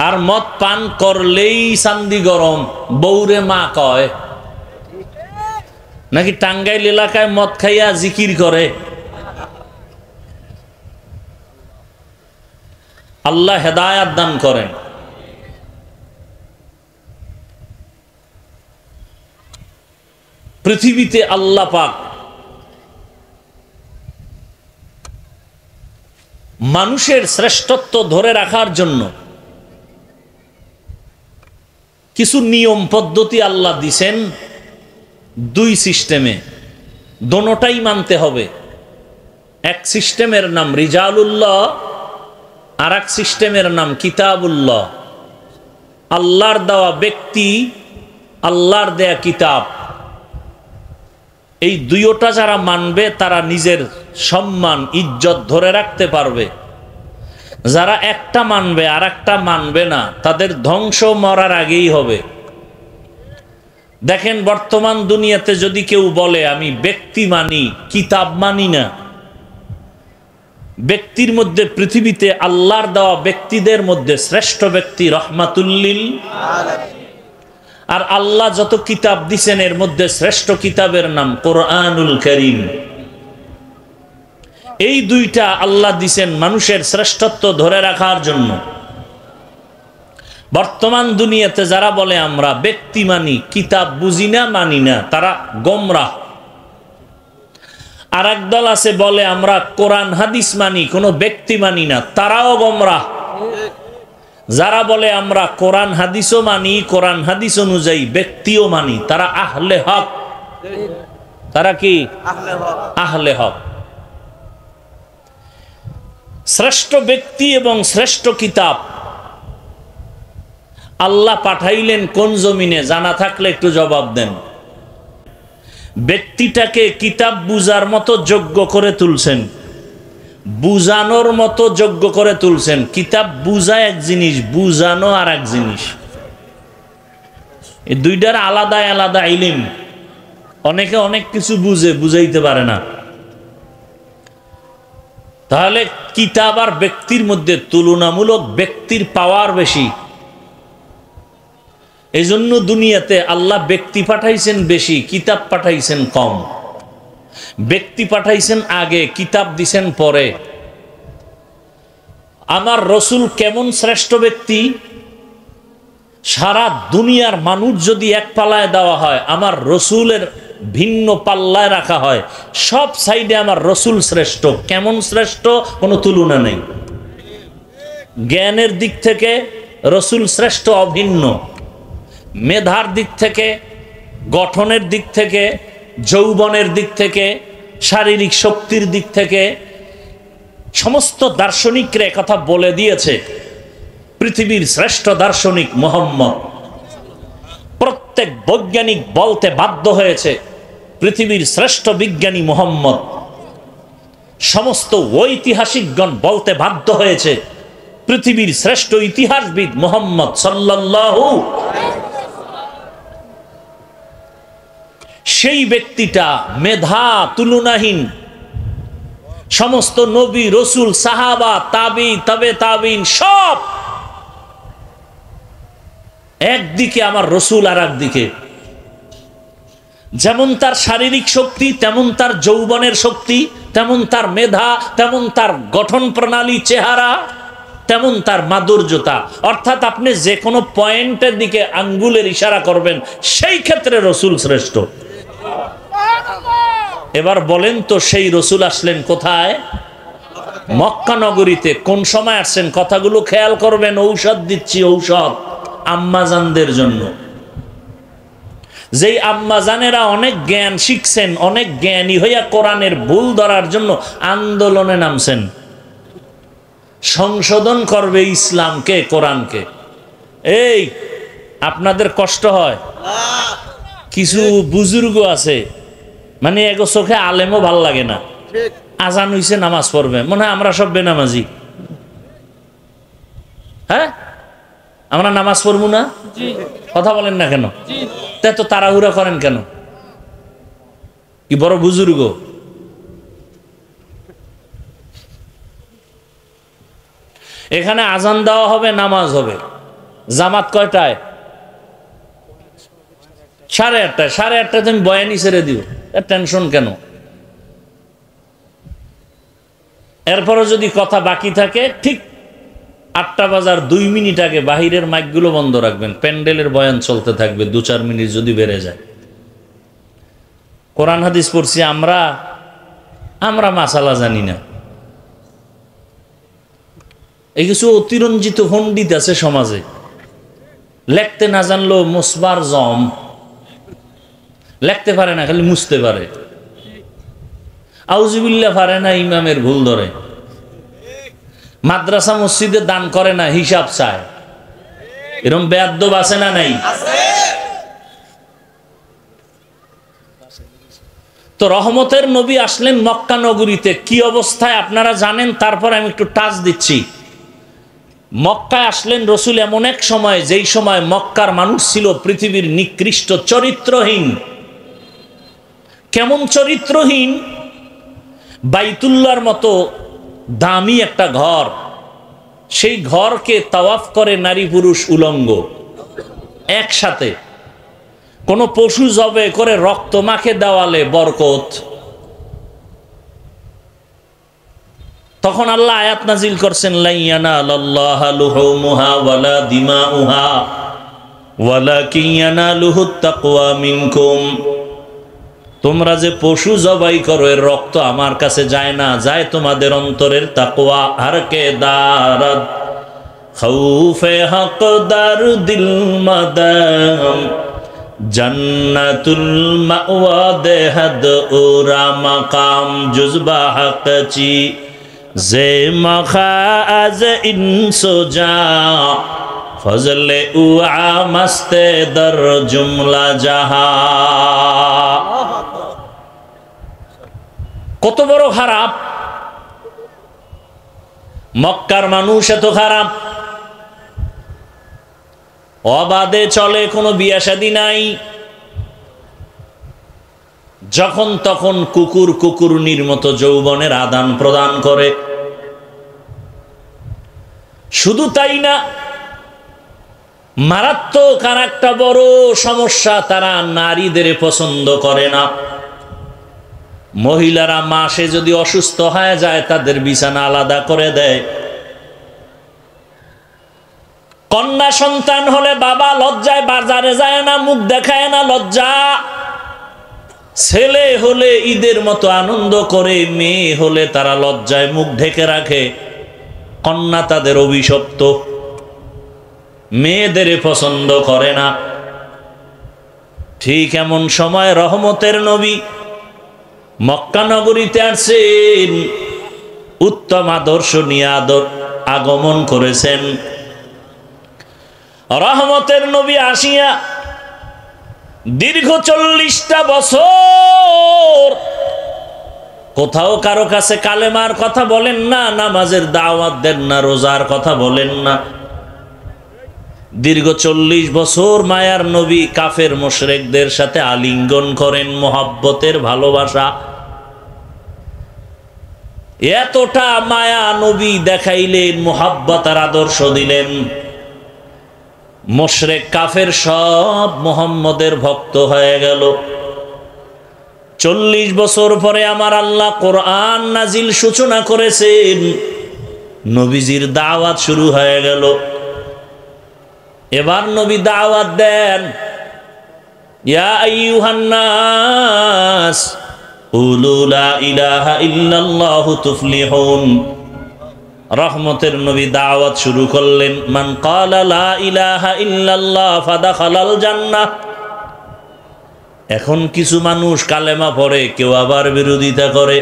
Speaker 1: আর মদ পান করলেই চান্দি গরম, বৌরে মা কয়। নাকি টাঙ্গাইল এলাকায় মদ খাইয়া জিকির করে। আল্লাহ হেদায়াত দান করেন। পৃথিবীতে আল্লাহ পাক মানুষের শ্রেষ্ঠত্ব ধরে রাখার জন্য কিছু নিয়ম পদ্ধতি আল্লাহ দিছেন 2 সিস্টেমে, দোনোটাই মানতে হবে। এক সিস্টেমের নাম রিজালুল্লাহ, আর এক সিস্টেমের নাম কিতাবুল্লাহ। আল্লাহর দেওয়া ব্যক্তি, আল্লাহর দেয়া কিতাব, এই দুইটা যারা মানবে তারা নিজের সম্মান ইজ্জত ধরে রাখতে পারবে। যারা একটা মানবে আর একটা মানবে না, তাদের ধ্বংস মরার আগেই হবে। দেখেন, বর্তমান দুনিয়াতে যদি কেউ বলে আমি ব্যক্তি মানি, কিতাব মানি না, ব্যক্তির মধ্যে পৃথিবীতে আল্লাহর দেওয়া ব্যক্তিদের মধ্যে শ্রেষ্ঠ ব্যক্তি রহমাতুল্লিল আলামিন। আর আল্লাহ যত কিতাব দিছেন এর মধ্যে শ্রেষ্ঠ কিতাবের নাম কোরআনুল কারীম। এই দুইটা আল্লাহ দিছেন মানুষের শ্রেষ্ঠত্ব ধরে রাখার জন্য। বর্তমান দুনিয়াতে যারা বলে আমরা ব্যক্তি মানি, কিতাব বুঝি না, মানি না, তারা গোমরাহ। আর একদল আছে বলে আমরা কোরআন হাদিস মানি, কোনো ব্যক্তি মানি না, তারাও গোমরাহ। যারা বলে আমরা কোরআন হাদিসও মানি, কোরআন হাদিস অনুযায়ী ব্যক্তিও মানি, তারা আহলে হক। তারা কি? আহলে হক। শ্রেষ্ঠ ব্যক্তি এবং শ্রেষ্ঠ কিতাব আল্লাহ পাঠাইলেন কোন জমিনে? জানা থাকলে একটু জবাব দেন। ব্যক্তিটাকে কিতাব বুঝার মতো যোগ্য করে তুলছেন, বুঝানোর মতো যোগ্য করে তুলছেন। কিতাব বুঝা এক জিনিস, বুঝানো আর এক জিনিস। এই দুইটার আলাদা আলাদা ইলম। অনেকে অনেক কিছু বুঝে, বুঝাইতে পারে না। তাহলে কিতাব আর ব্যক্তির মধ্যে তুলনামূলক ব্যক্তির পাওয়ার বেশি। এই জন্য দুনিয়াতে আল্লাহ ব্যক্তি পাঠাইছেন বেশি, কিতাব পাঠাইছেন কম। ব্যক্তি পাঠাইছেন আগে, কিতাব দিছেন পরে। আমার রসুল কেমন শ্রেষ্ঠ ব্যক্তি? সারা দুনিয়ার মানুষ যদি এক পাল্লায় দেওয়া হয়, আমার রসুলের ভিন্ন পাল্লায় রাখা হয়, সব সাইডে আমার রসুল শ্রেষ্ঠ। কেমন শ্রেষ্ঠ? কোনো তুলনা নেই। জ্ঞানের দিক থেকে রসুল শ্রেষ্ঠ, অভিন্ন। মেধার দিক থেকে, গঠনের দিক থেকে, যৌবনের দিক থেকে, শারীরিক শক্তির দিক থেকে সমস্ত দার্শনিকরা কথা বলে দিয়েছে। পৃথিবীর শ্রেষ্ঠ দার্শনিক মুহাম্মদ। প্রত্যেক বৈজ্ঞানিক বলতে বাধ্য হয়েছে পৃথিবীর শ্রেষ্ঠ বিজ্ঞানী মুহাম্মদ। সমস্ত ঐতিহাসিকগণ বলতে বাধ্য হয়েছে পৃথিবীর শ্রেষ্ঠ ইতিহাসবিদ মুহাম্মদ সাল্লাল্লাহু। সেই ব্যক্তিটা মেধা তুলনাহীন। সমস্ত নবী, রসুল, সাহাবা, তাবি, তবে তাবিন সব একদিকে, আমার রসুল আর একদিকে। যেমন তার শারীরিক শক্তি, তেমন তার যৌবনের শক্তি, তেমন তার মেধা, তেমন তার গঠন প্রণালী, চেহারা, তেমন তার মাধুর্যতা। অর্থাৎ আপনি যে কোনো পয়েন্টের দিকে আঙ্গুলের ইশারা করবেন, সেই ক্ষেত্রে রসুল শ্রেষ্ঠ। এবার বলেন তো, সেই রসুল আসলেন কোথায়? মক্কা নগরীতে। কোন সময় আসছেন? কথাগুলো খেয়াল করবেন। ঔষধ দিচ্ছি, ঔষধ আম্মাজানদের জন্য। যেই আম্মাজানেরা অনেক জ্ঞান শিখছেন, অনেক জ্ঞানী হইয়া কোরআনের ভুল ধরার জন্য আন্দোলনে নামছেন। সংশোধন করবে ইসলামকে, কোরআনকে। এই আপনাদের কষ্ট হয়? কিছু বুজুর্গ আছে, মানে এগো চোখে আলেমও ভাল লাগে না। আজান হইছে, নামাজ পড়বে, মনে হয় আমরা সব বেনামাজি। হ্যাঁ, আমরা নামাজ পড়বো না? কথা বলেন না কেন? তো তাড়াহুড়া করেন কেন? কি বড় বুজুর্গ? এখানে আজান দেওয়া হবে, নামাজ হবে। জামাত কয়টায়? 8:30। 8:30 তুমি বয়ানি ছেড়ে দিও, টেনশন কেন? এরপরও যদি কথা বাকি থাকে, ঠিক 8টা বাজার 2 মিনিট আগে বাহিরের মাইকগুলো বন্ধ রাখবেন। প্যান্ডেলের বয়ান চলতে থাকবে, 2-4 মিনিট যদি বেড়ে যায়। কোরআন হাদিস পড়ছি আমরা মাসালা জানি না। এই কিছু অতিরঞ্জিত পণ্ডিত আছে সমাজে, লেখতে না জানলো মুসবার জম, লেখতে পারে না, খালি মুছতে পারে। আউযুবিল্লাহ পারে না, ইমামের ভুল ধরে। মাদ্রাসা মসজিদে দান করে না, হিসাব চায়। এরকম বেয়াদব আছে না নাই? তো রহমতের নবী আসলেন মক্কা নগরীতে। কি অবস্থায় আপনারা জানেন, তারপর আমি একটু টাচ দিচ্ছি। মক্কায় আসলেন রসুল এমন এক সময়, যেই সময় মক্কার মানুষ ছিল পৃথিবীর নিকৃষ্ট, চরিত্রহীন। কেমন চরিত্রহীন? বাইতুল্লাহর মতো দামি একটা ঘর, সেই ঘরকে তাওয়াফ করে নারী পুরুষ উলঙ্গ একসাথে। কোন পশু জবে করে রক্ত মাখে দেওয়ালে বরকত। তখন আল্লাহ আয়াত নাজিল করছেন, লা ইয়ানালাল্লাহা লুহুমুহা ওয়ালা দিমাউহা ওয়ালাকিন ইয়ানালুহুত তাকওয়া মিনকুম। তোমরা যে পশু জবাই করো, এর রক্ত আমার কাছে যায় না, যায় তোমাদের অন্তরের তাকওয়া। আর কে দারদ খাউফে হকদার দিল মাদাম জান্নাতুল মাওয়া দেহাদ ওরা মাকাম জুজবা হকচি যে মাখা আজ ইনসোজা ফজলে উআ মস্তে দর জুমলা জাহা। কত বড় খারাপ মক্কার মানুষ, এত খারাপ, অবাধে চলে, কোনো বিয়া শাদী নাই। যখন তখন কুকুর কুকুরনির মতো যৌবনের আদান প্রদান করে। শুধু তাই না, মারাত্মক আর একটা বড় সমস্যা, তারা নারীদের পছন্দ করে না। মহিলারা মাসে যদি অসুস্থ হয়ে যায় তাদের বিছানা আলাদা করে দেয়। কন্যা সন্তান হলে বাবা লজ্জায় বাজারে যায় না, মুখ দেখায় না, লজ্জা। ছেলে হলে ঈদের মতো আনন্দ করে, মেয়ে হলে তারা লজ্জায় মুখ ঢেকে রাখে। কন্যা তাদের অভিশপ্ত, মেয়েদের পছন্দ করে না। ঠিক এমন সময় রহমতের নবী মক্কা নগরীতে আসছেন, উত্তম আদর্শ নিয়ে আগমন করেছেন। রহমতের নবী আসিয়া দীর্ঘ 40টা বছর কোথাও কারো কাছে কালেমার কথা বলেন না, নামাজের দাওয়াত দেন না, রোজার কথা বলেন না। দীর্ঘ 40 বছর মায়ার নবী কাফের মুশরিকদের সাথে আলিঙ্গন করেন, মোহাব্বতের ভালোবাসা। এতটা মায়া নবী দেখাইলেন, মোহাব্বত আর আদর্শ দিলেন। মুশরিক কাফের সব মুহাম্মদের ভক্ত হয়ে গেল। 40 বছর পরে আমার আল্লাহ কোরআন নাজিল সূচনা করেছেন, নবীজির দাওয়াত শুরু হয়ে গেল। এবার নবী দাওয়াত দেন, ইয়া আইয়ুহান নাস কুলু লা ইলাহা ইল্লাল্লাহু তুফলিহুন। রহমতের নবী দাওয়াত শুরু করলেন, মান ক্বালা লা ইলাহা ইল্লাল্লাহ ফাদাখালাল জান্নাহ। এখন কিছু মানুষ কালেমা পড়ে, কেউ আবার বিরোধিতা করে।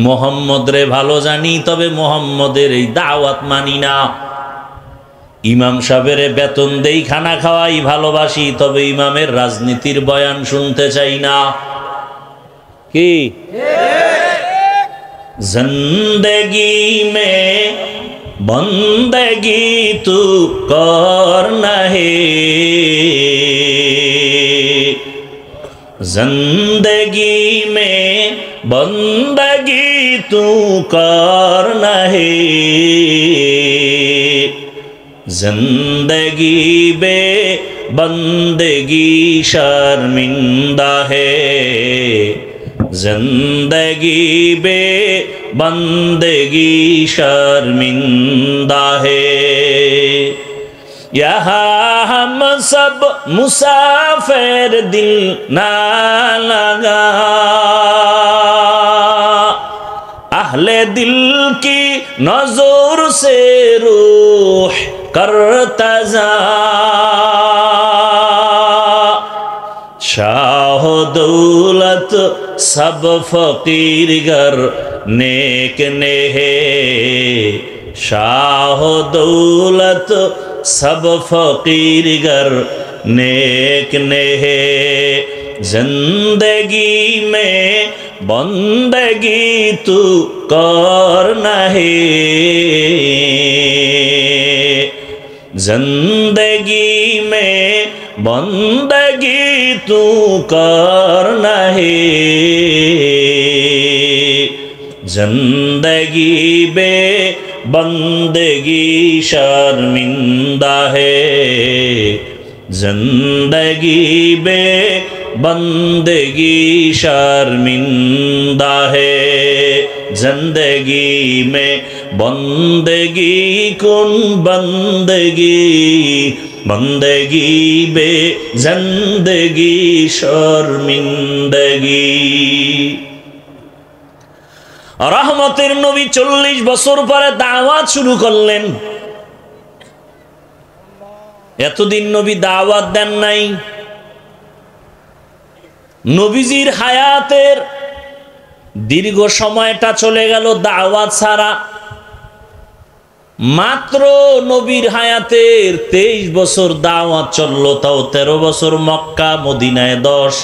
Speaker 1: মুহাম্মদ রে ভালো জানি, তবে মুহাম্মদের এই দাওয়াত মানি না। ইমাম সাহেবের বেতন দেই, খানা খাওয়াই ভালোবাসি, তবে ইমামের রাজনীতির বয়ান শুনতে চাই না। কি জিন্দেগি মে বন্দেগি তু করনা হে, जिंदगी में बंदगी तू करना है, जिंदगी बे बंदगी शर्मिंदा है, जिंदगी बे बंदगी शर्मिंदा है। यहाँ हम सब मुसाफिर दिल ना लगा, अहले दिल की नजर से रूह करता जा, शाह दौलत सब फकीर गर नेक ने है, शाह दौलत सब फकीर गर नेक ने है, जिंदगी में बंदगी तू करना है, जिंदगी में बंदगी तू करना है, जिंदगी बे बंदगी शर्मिंदा है, जिंदगी बे बंदगी शर्मिंदा है, जिंदगी में बंदगी कुन बंदगी, बंदगी बे जिंदगी शर्मिंदगी। রহমতের নবী 40 বছর পরে দাওয়াত শুরু করলেন। এতদিন নবী দাওয়াত দেন নাই। নবীজির হায়াতের দীর্ঘ সময়টা চলে গেল দাওয়াত ছাড়া। মাত্র নবীর হায়াতের 23 বছর দাওয়াত চলল, তাও 13 বছর মক্কা, মদিনায় 10।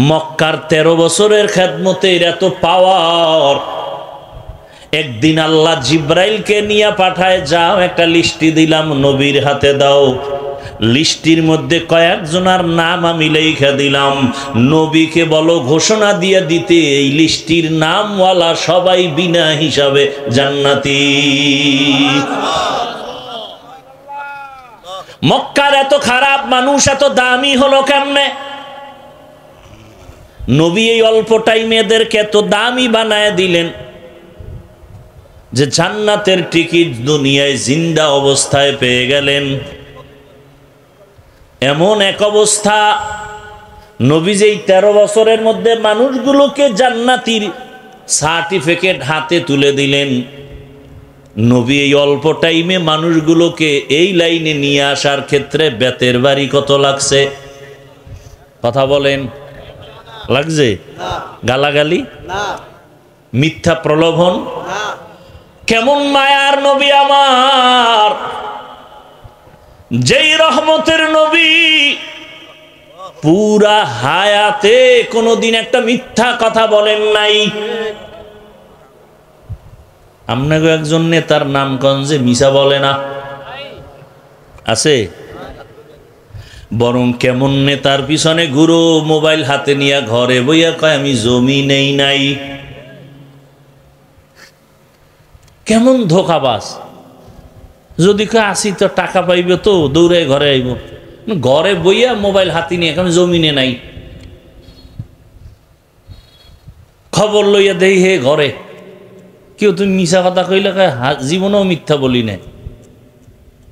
Speaker 1: মক্কার 13 বছরের খেদমতের এত পাওয়ার, একদিন আল্লাহ জিব্রাইলকে নিয়ে পাঠায়, যাও একটা লিস্টি দিলাম নবীর হাতে দাও, লিস্টির মধ্যে কয়েকজনের নাম আমি লেখা দিলাম, নবীকে বলো ঘোষণা দিয়ে দিতে এই লিস্টির নামওয়ালা সবাই বিনা হিসাবে জান্নাতি। মক্কার এত খারাপ মানুষ এত দামি হলো কেমনে? নবী এই অল্প টাইমে এদেরকে এত দামি বানায় দিলেন যে জান্নাতের টিকিট দুনিয়ায় জিন্দা অবস্থায় পেয়ে গেলেন। এমন এক অবস্থা, নবী যেই 13 বছরের মধ্যে মানুষগুলোকে জান্নাতির সার্টিফিকেট হাতে তুলে দিলেন, নবী এই অল্প টাইমে মানুষগুলোকে এই লাইনে নিয়ে আসার ক্ষেত্রে বেতের বাড়ি কত লাগছে? কথা বলেন, লাগছে? গালাগালি, মিথ্যা প্রলোভন। কেমন মায়ার নবী আমার, যেই রহমতের নবী পুরা হায়াতে কোনদিন একটা মিথ্যা কথা বলেন নাই। আপনাকে একজন নেতার নামগঞ্জে মিছা বলে না, আছে? বরং কেমন নেতার পিছনে ঘুরো, মোবাইল হাতে নিয়ে ঘরে বইয়া কয় আমি জমি নেই নাই। কেমন ধোকাবাজ! যদি কয় আসি তো টাকা পাইবে তো দৌড়ে ঘরে আইব, ঘরে বইয়া মোবাইল হাতে নিয়ে এখন জমিনে নাই। খবর লইয়া দেই হে ঘরে, কেউ তুমি মিছা কথা কইলে জীবনেও মিথ্যা বলি না,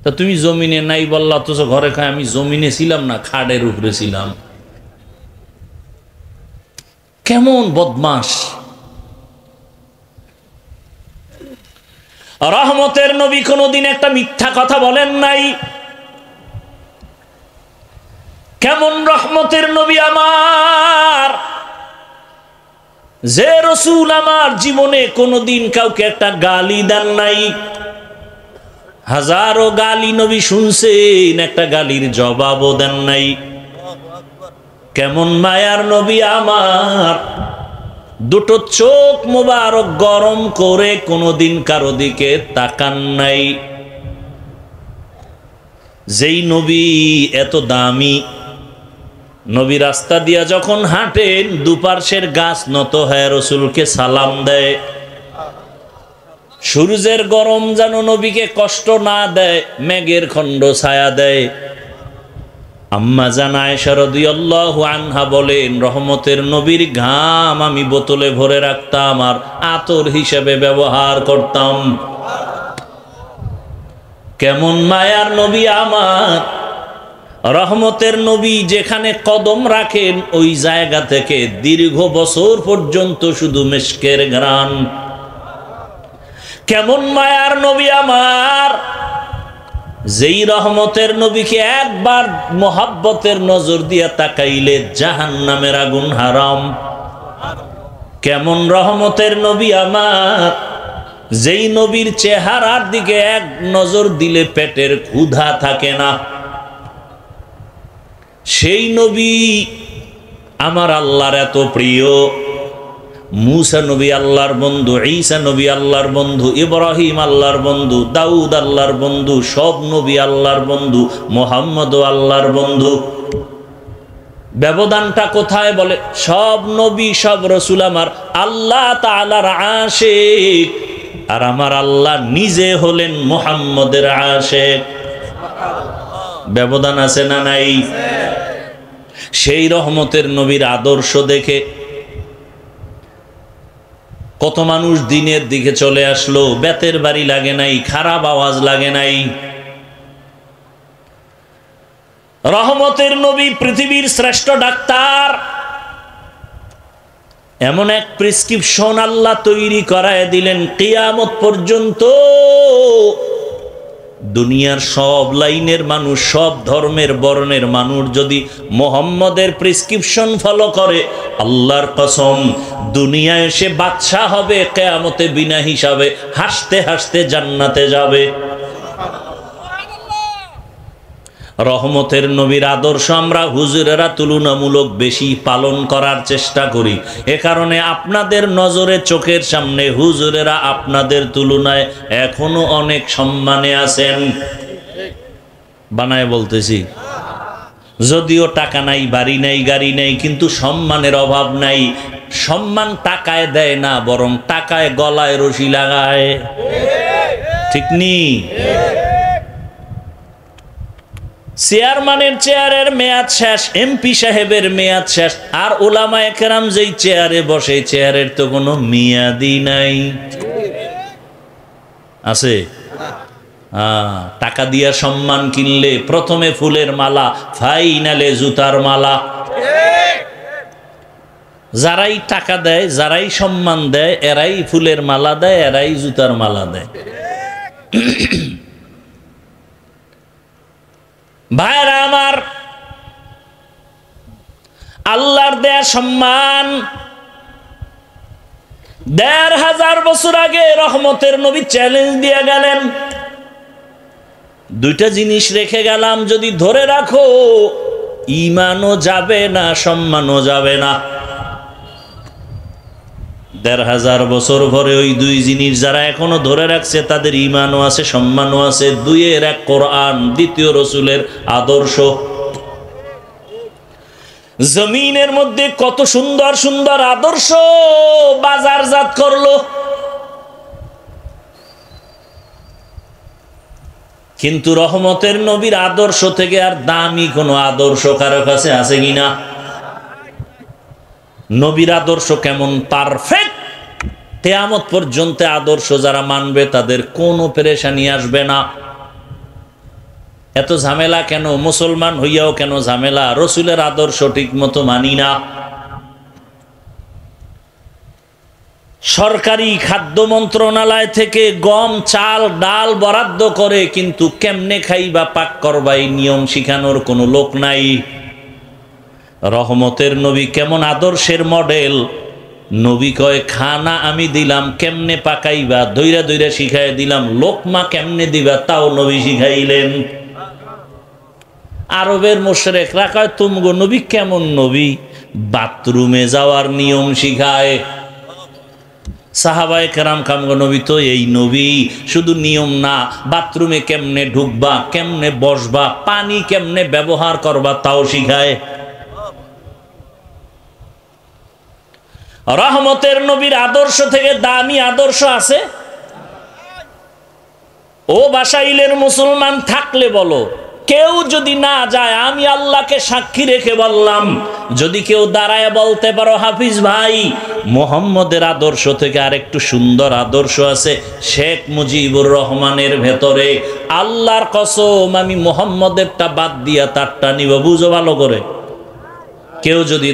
Speaker 1: তা তুমি জমিনে নাই বললা, অথচ ঘরে খায় আমি জমিনে ছিলাম না, খাড়ের উপরে ছিলাম। কেমন বদমাস! রহমতের নবী কোনদিন একটা মিথ্যা কথা বলেন নাই। কেমন রহমতের নবী আমার, যে রসুল আমার জীবনে কোনদিন কাউকে একটা গালি দেন নাই। হাজারো গালি নবী শুনছেন, একটা গালির জবাবও দেন নাই। কেমন মায়ার নবী আমার, দুটো চোখ মোবারক গরম করে কোনদিন কারো দিকে তাকান নাই। যেই নবী এত দামি, নবী রাস্তা দিয়া যখন হাঁটেন দুপার্শ্বের গাছ নত হয়ে রসুলকে সালাম দেয়। সূর্যের গরম যেন নবীকে কষ্ট না দেয়, মেঘের খণ্ড ছায়া দেয়। আম্মা জান আয়েশা রাদিয়াল্লাহু আনহা বলেন, রহমতের নবীর ঘাম আমি বোতলে ভরে রাখতাম আর আতর হিসেবে ব্যবহার করতাম। কেমন মায়ার নবী আমার, রহমতের নবী যেখানে কদম রাখেন ওই জায়গা থেকে দীর্ঘ বছর পর্যন্ত শুধু মিশকের ঘ্রাণ। কেমন মায়ার নবী আমার, যেই রহমতের নবীকে একবার মোহাব্বতের নজর দিয়া তাকাইলে জাহান্নামের আগুন হারাম। কেমন রহমতের নবী আমার, যেই নবীর চেহারার দিকে এক নজর দিলে পেটের ক্ষুধা থাকে না। সেই নবী আমার আল্লাহর এত প্রিয়। মুসা নবী আল্লাহর বন্ধু, ঈসা নবী আল্লাহর বন্ধু, ইব্রাহিম আল্লাহর বন্ধু, দাউদ আল্লাহর বন্ধু, সব নবী আল্লাহর বন্ধু, মুহাম্মদও আল্লাহর বন্ধু। ব্যবধানটা কোথায়? বলে সব নবী সব রসুল আমার আল্লাহ তাআলার আশিক, আর আমার আল্লাহ নিজে হলেন মুহাম্মদের আশিক। ব্যবধান আছে না নাই? সেই রহমতের নবীর আদর্শ দেখে কত মানুষ দিনের দিকে চলে আসলো, বেতের বাড়ি লাগে নাই, খারাপ আওয়াজ লাগে নাই। রহমতের নবী পৃথিবীর শ্রেষ্ঠ ডাক্তার। এমন এক প্রেসক্রিপশন আল্লাহ তৈরি করায় দিলেন, কিয়ামত পর্যন্ত দুনিয়ার সব লাইনের মানুষ, সব ধর্মের বর্ণের মানুষ যদি মোহাম্মদের প্রেসক্রিপশন ফলো করে, আল্লাহর কসম দুনিয়ায় সে বাদশাহ হবে, কিয়ামতে বিনা হিসাবে হাসতে হাসতে জান্নাতে যাবে। রহমতের নবীর আদর্শ আমরা হুজুরেরা তুলনামূলক বেশি পালন করার চেষ্টা করি। এ কারণে আপনাদের নজরে চোখের সামনে হুজুরেরা আপনাদের তুলনায় এখনো অনেক সম্মানে আছেন। বানায় বলতেছি, যদিও টাকা নাই, বাড়ি নাই, গাড়ি নাই, কিন্তু সম্মানের অভাব নাই। সম্মান টাকায় দেয় না, বরং টাকায় গলায় রশি লাগায়। ঠিক নি? চেয়ারম্যানের চেয়ারের মেয়াদ শেষ, এমপি সাহেবের মেয়াদ শেষ, আর উলামায়ে কেরাম যেই চেয়ারে বসে, চেয়ারের তো কোনো মেয়াদই নাই। আছে? টাকা দিয়া সম্মান কিনলে প্রথমে ফুলের মালা, ফাইনালে জুতার মালা। যারাই টাকা দেয়, যারাই সম্মান দেয়, এরাই ফুলের মালা দেয়, এরাই জুতার মালা দেয়। ভাইরা আমার, আল্লাহর দেয়া সম্মান ১৫০০ বছর আগে রহমতের নবী চ্যালেঞ্জ দিয়ে গেলেন, দুইটা জিনিস রেখে গেলাম, যদি ধরে রাখো ঈমানও যাবে না, সম্মানও যাবে না। ১৫০০ বছর পরে ওই দুই জিনিস যারা এখনো ধরে রাখছে, তাদের ঈমানও আছে, সম্মানও আছে। দুইয়ের এক কোরআন, দ্বিতীয় রসুলের আদর্শ। জমিনের মধ্যে কত সুন্দর সুন্দর আদর্শ বাজারজাত করলো, কিন্তু রহমতের নবীর আদর্শ থেকে আর দামি কোনো আদর্শ কারো কাছে আছে কিনা? নবীর আদর্শ কেমন পারফেক্ট, কিয়ামত পর্যন্ত আদর্শ যারা মানবে তাদের কোনো পেরেশানি আসবে না। এত ঝামেলা কেন? মুসলমান হইয়াও কেন ঝামেলা? রসুলের আদর্শ ঠিক মতো মানি না। সরকারি খাদ্য মন্ত্রণালয় থেকে গম, চাল, ডাল বরাদ্দ করে, কিন্তু কেমনে খাইবা, পাক করবা, এই নিয়ম শিখানোর কোনো লোক নাই। রহমতের নবী কেমন আদর্শের মডেল! নবী কয়, খানা আমি দিলাম, কেমনে পাকাইবা দইরা দইরা শিখাই দিলাম, লোকমা কেমনে দিবা তাও নবী শিখাইলেন। আরবের মুশরিকরা কয়, তুমগো নবী কেমন নবী, বাথরুমে যাওয়ার নিয়ম শিখায়। সাহাবায়ে কেরাম কামগো নবী তো এই নবী, শুধু নিয়ম না, বাথরুমে কেমনে ঢুকবা, কেমনে বসবা, পানি কেমনে ব্যবহার করবা তাও শিখায়। রহমতের নবীর আদর্শ থেকে দামি আদর্শ আছে? ও বাসাইলের মুসলমান থাকলে বলো, কেউ যদি না যায়, আমি আল্লাহকে সাক্ষী রেখে বললাম, যদি কেউ দাঁড়ায় বলতে পারো, হাফিজ ভাই মুহাম্মদের আদর্শ থেকে আরেকটু সুন্দর আদর্শ আছে শেখ মুজিবুর রহমানের ভেতরে, আল্লাহর কসম আমি মুহাম্মদেরটা বাদ দিয়া তারটা নিব। বুঝো ভালো করে, কেউ যদি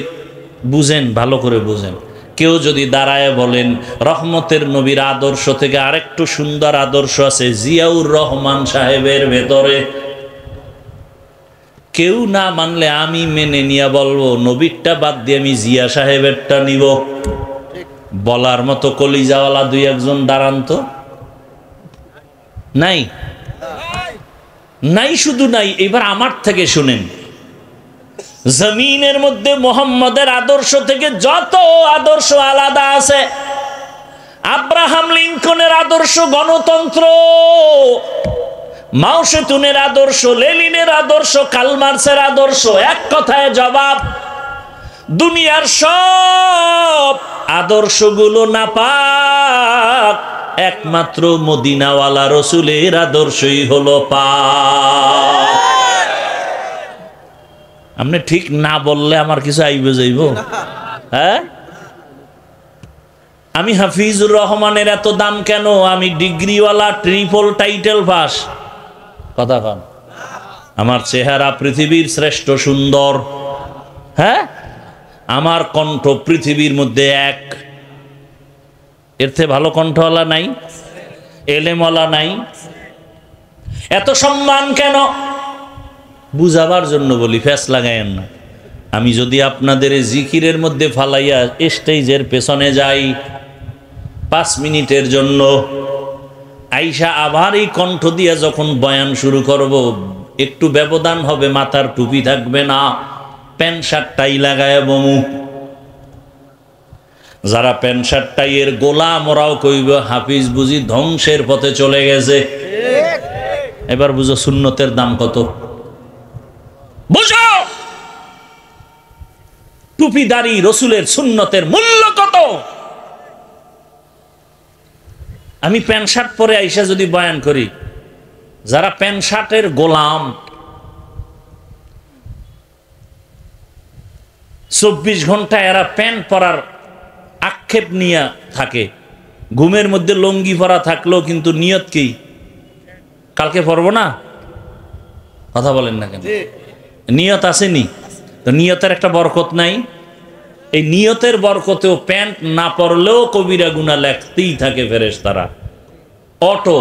Speaker 1: বুঝেন, ভালো করে বুঝেন, কেউ যদি দাঁড়ায় বলেন রহমতের নবীর আদর্শ থেকে আরেকটু সুন্দর আদর্শ আছে জিয়াউর রহমান সাহেবের ভেতরে, কেউ না মানলে আমি মেনে নিয়ে বলবো নবীরটা বাদ দিয়ে আমি জিয়া সাহেবেরটা নিব। বলার মতো কলিজাওয়ালা দুই একজন দাঁড়ান তো। নাই নাই, শুধু নাই। এবার আমার থেকে শুনেন, জমিনের মধ্যে মোহাম্মদের আদর্শ থেকে যত আদর্শ আলাদা আছে, আব্রাহাম লিঙ্কনের আদর্শ গণতন্ত্র, মাও সেতুনের আদর্শ, লেনিনের আদর্শ, কালমার্সের আদর্শ, এক কথায় জবাব, দুনিয়ার সব আদর্শগুলো নাপাক, একমাত্র মদিনাওয়ালা রসুলের আদর্শই হলো পাক। আপনি ঠিক না বললে আমার কিছু আইবে যাইব? হ্যাঁ, আমি হাফিজুর রহমানের এত দাম কেন? আমি ডিগ্রিওয়ালা, ট্রিপল টাইটেল পাস। কথা কন, আমার চেহারা পৃথিবীর শ্রেষ্ঠ সুন্দর, হ্যাঁ, আমার কণ্ঠ পৃথিবীর মধ্যে এক, এর থেকে ভালো কণ্ঠওয়ালা নাই, এলেমওয়ালা নাই। এত সম্মান কেন? বুঝাবার জন্য বলি, ফ্যাস লাগায়েন না। আমি যদি আপনাদের জিকিরের মধ্যে ফালাইয়া স্টেজের পেছনে যাই 5 মিনিটের জন্য, আইসা আবার এই কণ্ঠ দিয়া যখন বয়ান শুরু করব, একটু ব্যবধান হবে, মাথার টুপি থাকবে না, প্যান্ট শার্ট টাই লাগায় বমু। যারা প্যান্ট শার্ট টাইয়ের গোলাম, ওরাও কইব হাফিজ বুঝি ধ্বংসের পথে চলে গেছে। এবার বুঝো সুন্নতের দাম কত, বুঝো টুপিদারি রসুলের সুন্নতের মূল্য কত। আমি প্যান্ট শার্ট পরে আইসা যদি বয়ান করি, যারা প্যান্ট শার্টের গোলাম, 24 ঘন্টা এরা প্যান্ট পরার আক্ষেপ নিয়ে থাকে। ঘুমের মধ্যে লঙ্গি পরা থাকলেও কিন্তু নিয়ত কি, কালকে পরবো না। কথা বলেন না কেন? নিয়ত আসেনি তো, নিয়তের একটা বরকত নাই? এই নিয়তের বরকতেও প্যান্ট না পরলেও কবিরা গুনাহ লেখতেই থাকে ফেরেশতারা। অটো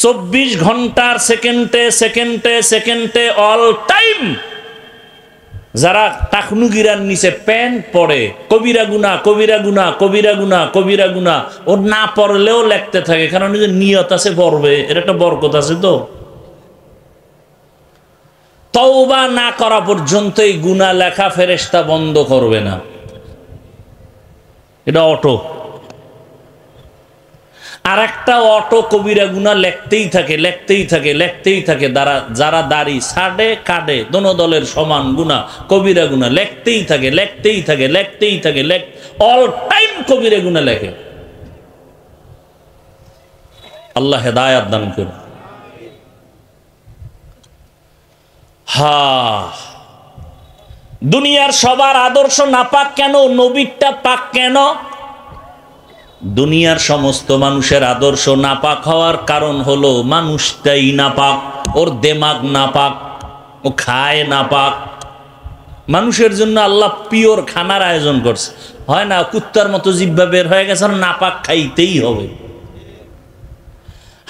Speaker 1: 24 ঘন্টার সেকেন্ডে সেকেন্ডে সেকেন্ডে অল টাইম যারা টাকনুগিরার নিচে প্যান্ট পরে, কবিরা গুনাহ কবিরা গুনাহ কবিরা গুনাহ কবিরা গুনাহ, ও না পড়লেও লেখতে থাকে, কারণ যে নিয়ত আছে পড়বে, এর একটা বরকত আছে। তো তওবা না করা পর্যন্ত এই গুনাহ লেখা ফেরেশতা বন্ধ করবে না। এটা অটো। আর একটা অটো কবিরা গুনাহ লেখতেই থাকে লেখতেই থাকে লেখতেই থাকে। যারা দাড়ি ছাড়ে কাটে, দোনো দলের সমান গুনাহ, কবিরা গুনাহ লেখতেই থাকে লেখতেই থাকে লেখতেই থাকে, অল টাইম কবিরা গুনাহ লেখে। আল্লাহ হেদায়েত দান করুন। দুনিয়ার সবার আদর্শ নাপাক কেন? নবীরটা পাক কেন? দুনিয়ার সমস্ত মানুষের আদর্শ নাপাক হওয়ার কারণ হলো মানুষটাই নাপাক, ওর দেমাগ নাপাক, ও খায় নাপাক। মানুষের জন্য আল্লাহ পিওর খানার আয়োজন করছে, হয় না কুত্তার মতো জিহ্বা বের হয়ে গেছে, নাপাক খাইতেই হবে।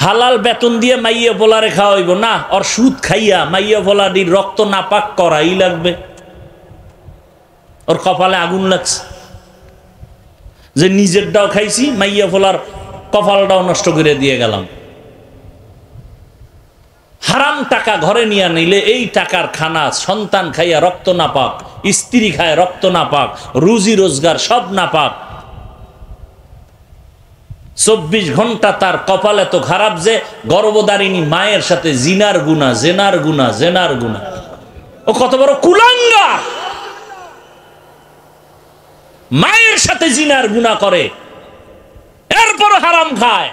Speaker 1: হালাল বেতন দিয়ে মাইয়া ভোলারে খাওয়াইব না, ওর সুদ খাইয়া মাইয়া ভোলারির রক্ত নাপাক করাই লাগবে। ওর কপালে আগুন লাগছে যে নিজেরটাও খাইছি, মাইয়া ফোলার কপালটাও নষ্ট করে দিয়ে গেলাম। হারাম টাকা ঘরে নিয়ে নিলে এই টাকার খানা সন্তান খাইয়া রক্ত নাপাক, স্ত্রী খায় রক্ত নাপাক, রুজি রোজগার সব নাপাক। 24 ঘন্টা তার কপাল এত খারাপ যে গর্ভধারিণী মায়ের সাথে জিনার গুনাহ জেনার গুনাহ জেনার গুনাহ। ও কত বড় কুলাঙ্গা, মায়ের সাথে জিনার গুনাহ করে, এরপর হারাম খায়।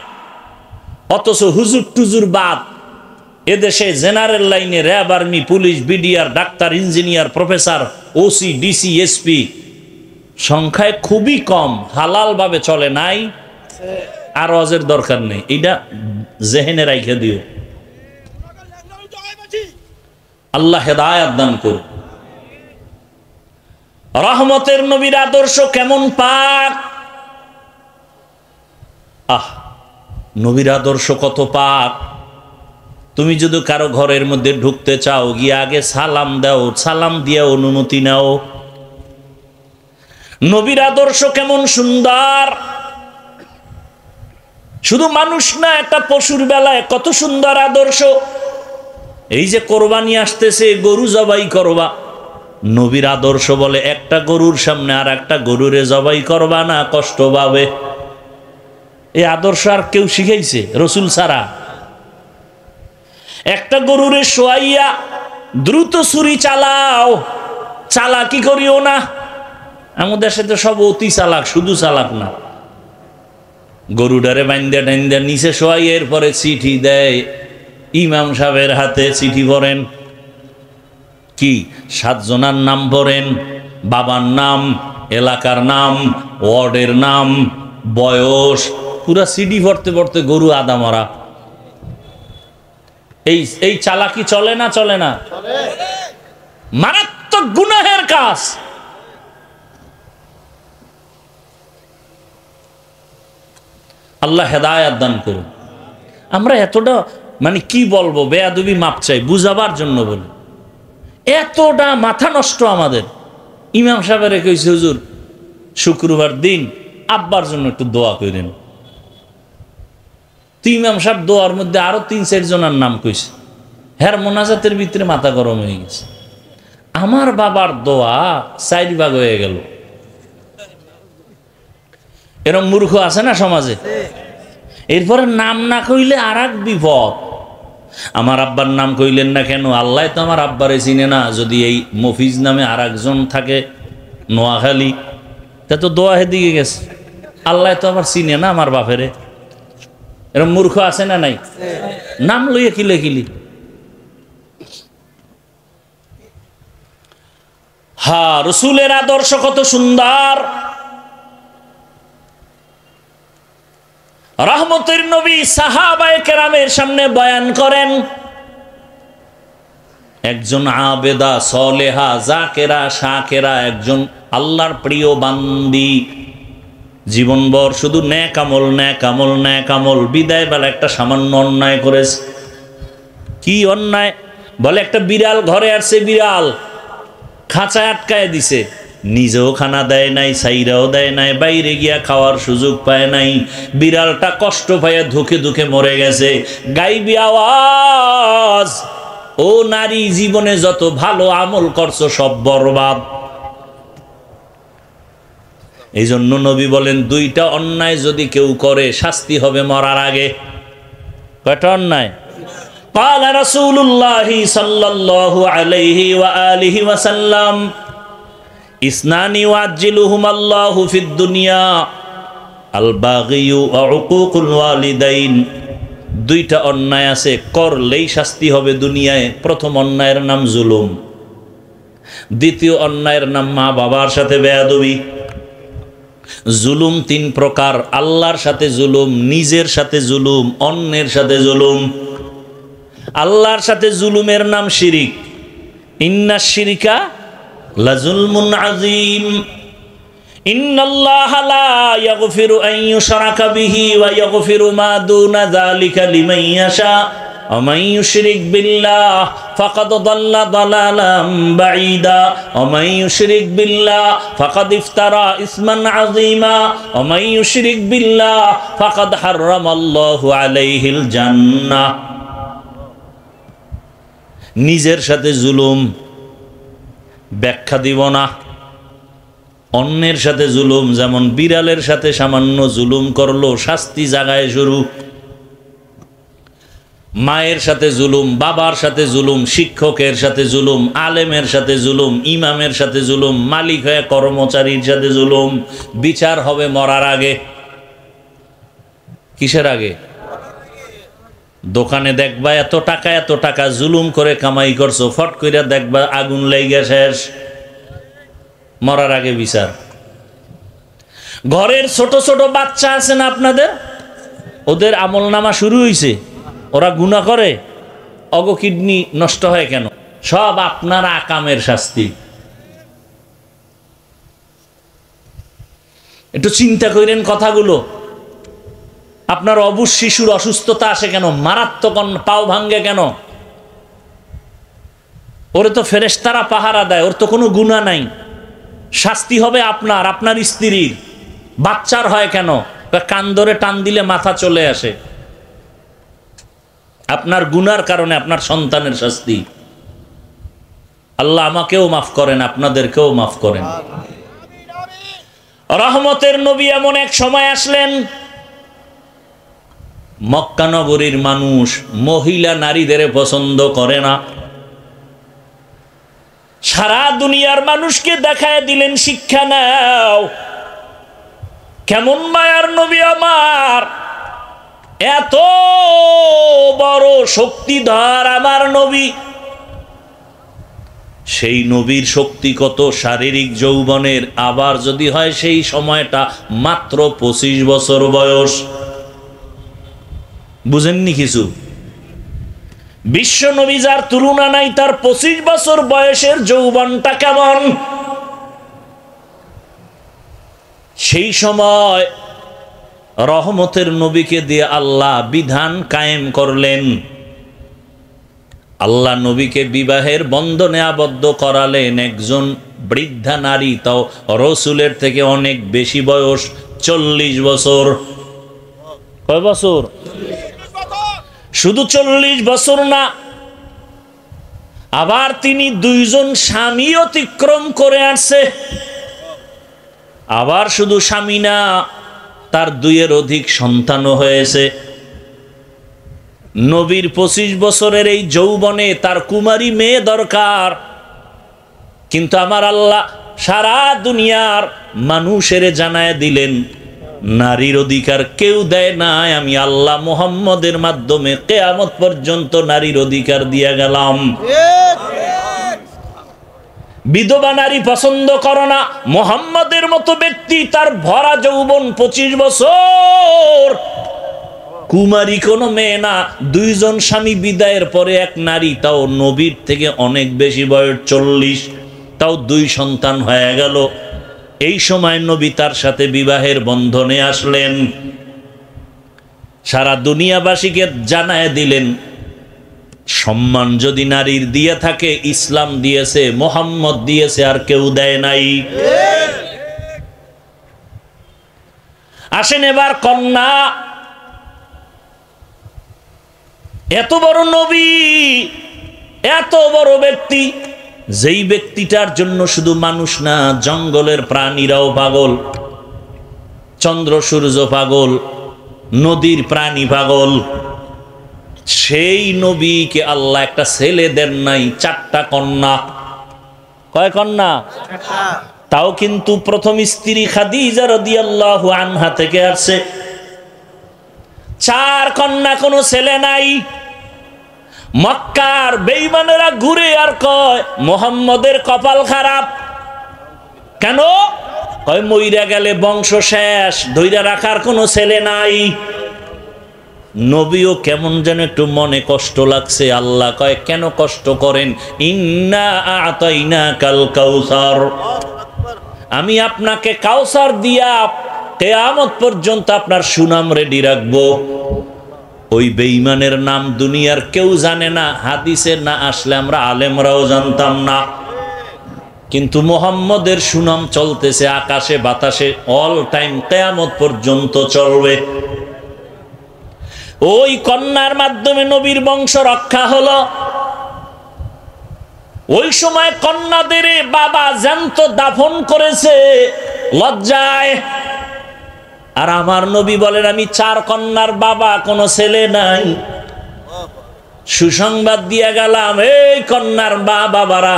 Speaker 1: অথচ হুজুর টুজুর বাদ এদেশে জেনারেল লাইনে RAB, army, police, BDR, doctor, engineer, professor, OC, DC, SP সংখ্যায় খুবই কম হালাল ভাবে চলে। নাই আর অজের দরকার নেই, এটা জেহেনে রাইখে দিও। আল্লাহ হেদায়েত দান করুন। রহমতের নবীর আদর্শ কেমন পাক! নবীর আদর্শ কত পাক! তুমি যদি কারো ঘরের মধ্যে ঢুকতে চাও, গিয়ে আগে সালাম দাও, সালাম দিয়ে অনুমতি নাও। নবীর আদর্শ কেমন সুন্দর! শুধু মানুষ না, একটা পশুর বেলায় কত সুন্দর আদর্শ। এই যে কোরবানি আসতেছে, গরু জবাই করবা, নবীর আদর্শ বলে একটা গরুর সামনে আর একটা গরুরে জবাই করবা না, কষ্ট পাবে। এই আদর্শ আর কেউ শিখাইছে? রসুল ছাড়া। একটা গরুরে শোয়াইয়া দ্রুত ছুরি চালাও, চালাকি করিও না। আমাদের সাথে সব অতি চালাক, শুধু চালাক না। গরুডারে বাইন্দা টাইন্দা নিচে শোয়াই, এরপরে চিঠি দেয় ইমাম সাহেবের হাতে। চিঠি পড়েন কি? 7 জনার নাম পড়েন, বাবার নাম, এলাকার নাম, ওয়ার্ডের নাম, বয়স, পুরা সিডি পড়তে পড়তে গরু আদা মরা। এই চালাকি চলে না? চলে না? মারাত্মক গুনাহের কাজ। আল্লাহ হেদায়েত দান করুন। আমরা এতটা মানে কি বলবো, বেয়াদবি মাপ চাই, বুঝাবার জন্য বলি। এতটা মাথা নষ্ট আমাদের। ইমাম সাহেবের কইছে, হুজুর শুক্রবার দিন আব্বার জন্য একটু দোয়া করেন। তো ইমাম সাহেব দোয়ার মধ্যে আরো 3-4 জনের নাম কইছে। হ্যার মোনাজাতের ভিতরে মাথা গরম হয়ে গেছে। আমার বাবার দোয়া 4 ভাগ হয়ে গেল। এরকম মূর্খ আছে না সমাজে? এরপরে নাম না কইলে আর এক বিপদ। আমার আব্বার নাম কইলেন না কেন? আল্লাহ তো আমার আব্বারে চিনে না। যদি এই মফিজ নামে আর একজন থাকে নোয়াখালী, তা তো দোয়া হেদিকে গেছে। আল্লাহ তো আবার চিনে না আমার বাপেরে। এরকম মূর্খ আছে না নাই? নাম লইয়া কিলে কিলি। হ্যাঁ, রসুলের আদর্শ কত সুন্দর। রহমতের নবী সাহাবায়ে কেরামের সামনে বয়ান করেন, একজন আবেদা সলেহা জাকেরা শাকেরা, একজন আল্লাহর প্রিয় বান্দি, জীবনভর শুধু নেক আমল নেক আমল নেক আমল। বিদায় বেলা একটা সামান্য অন্যায় করেছে। কি অন্যায়? বলে একটা বিড়াল ঘরে আসছে, বিড়াল খাঁচায় আটকায় দিছে, নিজেও খানা দেয় নাই, সাইরাও দেয় নাই, বাইরে গিয়া খাওয়ার সুযোগ পায় নাই। বিড়ালটা কষ্ট পাইয়া ধুকে ধুকে মরে গেছে। গাইবি আওয়াজ, ও নারী, জীবনে যত ভালো আমল করছো সব বরবাদ। এই জন্য নবী বলেন, 2টা অন্যায় যদি কেউ করে শাস্তি হবে মরার আগে। কয়টা অন্যায়? قال رسول الله صلى الله عليه وآله وسلم اثنان يعجلهما الله في الدنيا الباغي وعقوق الوالدين। 2টা অন্যায় আছে, করলেই শাস্তি হবে দুনিয়ায়। প্রথম অন্যায়ের নাম জুলুম, দ্বিতীয় অন্যায়ের নাম মা বাবার সাথে বেয়াদবি। জুলুম 3 প্রকার: আল্লাহর সাথে জুলুম, নিজের সাথে জুলুম, অন্যের সাথে জুলুম। আল্লাহর সাথে জুলুমের নাম শিরিক। ইন্নাশ শিরকা লাযুলমুন আযীম। ইন্নাল্লাহা লা ইয়াগফিরু আন ইউশরাকা বিহি ওয়া ইয়াগফিরু মা দুনা যালিকা লিমান ইয়াশা ওয়া মান ইউশরিক বিল্লাহ ফাকাদ দাল্লা দালালাম বাঈদা ওয়া মান ইউশরিক বিল্লাহ ফাকাদ ইফতারা ইসমান আযীমা ওয়া মান ইউশরিক বিল্লাহ ফাকাদ হারামাল্লাহু আলাইহিল জান্নাহ। নিজের সাথে জুলুম ব্যাখ্যা দিব না। অন্যের সাথে জুলুম, যেমন বিড়ালের সাথে সামান্য জুলুম করলো, শাস্তি জাগায় শুরু। মায়ের সাথে জুলুম, বাবার সাথে জুলুম, শিক্ষকের সাথে জুলুম, আলেমের সাথে জুলুম, ইমামের সাথে জুলুম, মালিক হয়ে কর্মচারীর সাথে জুলুম। বিচার হবে মরার আগে। কিসের আগে? দোকানে দেখবা এত টাকা জুলুম করে কামাই করছো, ফট কইরা দেখবা আগুন লাইগা শেষ। মরার আগে বিচার। ঘরের ছোট ছোট বাচ্চা আছে না আপনাদের, ওদের আমল নামা শুরু হইছে, ওরা গুনাহ করে, অগ কিডনি নষ্ট হয় কেন? সব আপনার আকামের শাস্তি। একটু চিন্তা করেন কথাগুলো। আপনার অবুজ শিশুর অসুস্থতা আসে কেন? মারাত্মক পাও ভাঙ্গে কেন? ওরে তো ফেরেশতারা পাহারা দেয়, ওর তো কোনো গুনাহ নাই। শাস্তি হবে আপনার, আপনার স্ত্রীর। বাচ্চার হয় কেন? কান ধরে টান দিলে মাথা চলে আসে। আপনার গুনার কারণে আপনার সন্তানের শাস্তি। আল্লাহ আমাকেও মাফ করেন, আপনাদেরকেও মাফ করেন। রহমতের নবী এমন এক সময় আসলেন, মক্কা নগরীর মানুষ মহিলা নারীদের পছন্দ করে না। সারা দুনিয়ার মানুষকে দেখায় দিলেন, শিক্ষা নাও। কেমন মায়ার নবী আমার, এত বড় শক্তিধর আমার নবী। সেই নবীর শক্তি কত শারীরিক যৌবনের, আবার যদি হয় সেই সময়টা মাত্র 25 বছর বয়স। বুঝেননি কিছু? বিশ্ব নবী যার তুলনা নাই, তার 25 বছর বয়সের যৌবনটা কেমন? সেই সময় রহমতের নবীকে দিয়ে আল্লাহ বিধান কায়েম করলেন। আল্লাহ নবীকে বিবাহের বন্ধনে আবদ্ধ করালেন একজন বৃদ্ধা নারী, তাও রসুলের থেকে অনেক বেশি বয়স, 40 বছর। কয় বছর? শুধু 40 বছর না, আবার তিনি 2 জন স্বামী অতিক্রম করে আসছে। আবার শুধু স্বামী না, তার 2-এর অধিক সন্তানও হয়েছে। নবীর 25 বছরের এই যৌবনে তার কুমারী মেয়ে দরকার, কিন্তু আমার আল্লাহ সারা দুনিয়ার মানুষের জানায় দিলেন নারীর অধিকার কেউ দেয় নাই, আমি আল্লাহ মুহাম্মদের মাধ্যমে কিয়ামত পর্যন্ত নারীর অধিকার দিয়ে গেলাম। বিধবা নারী পছন্দ করো না, মুহাম্মদের মতো ব্যক্তি, তার ভরা যৌবন 25 বছর, কুমারী কোনো মেয়ে না, 2 জন স্বামী বিদায়ের পরে এক নারী, তাও নবীর থেকে অনেক বেশি বয়স 40, তাও 2 সন্তান হয়ে গেল। এই সময় নবী তার সাথে বিবাহের বন্ধনে আসলেন। সারা দুনিয়াবাসীকে জানায় দিলেন সম্মান যদি নারীর দিয়ে থাকে, ইসলাম দিয়েছে, মুহাম্মদ দিয়েছে, আর কেউ দেয় নাই। আসেন এবার কন্যা, এত বড় নবী, এত বড় ব্যক্তি, যেই ব্যক্তিটার জন্য শুধু মানুষ না, জঙ্গলের প্রাণীরাও পাগল, চন্দ্র সূর্য পাগল, নদীর প্রাণী পাগল, সেই নবীকে আল্লাহ একটা ছেলে দেন নাই, 4টা কন্যা। কয় কন্যা? তাও কিন্তু প্রথম স্ত্রী খাদিজা রাদিয়াল্লাহু আনহা থেকে আসছে। 4 কন্যা, কোনো ছেলে নাই। মক্কার বেঈমানেরা ঘুরে আর কয় মুহাম্মদের কপাল খারাপ। কেন? কয় মইরা গেলে বংশ শেষ, ধইরা রাখার কোনো ছেলে নাই। নবীও কেমন যেন একটু মনে কষ্ট লাগছে। আল্লাহ কয় কেন কষ্ট করেন? ইন্না আ'তাইনাকাল কাউসার, আমি আপনাকে কাউসার দিয়া কিয়ামত পর্যন্ত আপনার সুনাম রেডি রাখবো। ওই বেঈমানের নাম দুনিয়ার কেউ জানে না, হাদিসে না আসলে আমরা আলেমরাও জানতাম না, কিন্তু মুহাম্মদের সুনাম চলতেছে আকাশে বাতাসে, অল টাইম, কিয়ামত পর্যন্ত চলবে। ওই কন্যার মাধ্যমে নবীর বংশ রক্ষা হলো। ওই সময় কন্যাদের বাবা জ্যান্ত দাফন করেছে লজ্জায়, আর আমার নবী বলেন আমি 4 কন্যার বাবা, কোনো ছেলে নাই। সুসংবাদ দিয়া গেলাম, এই কন্যার বাবারা,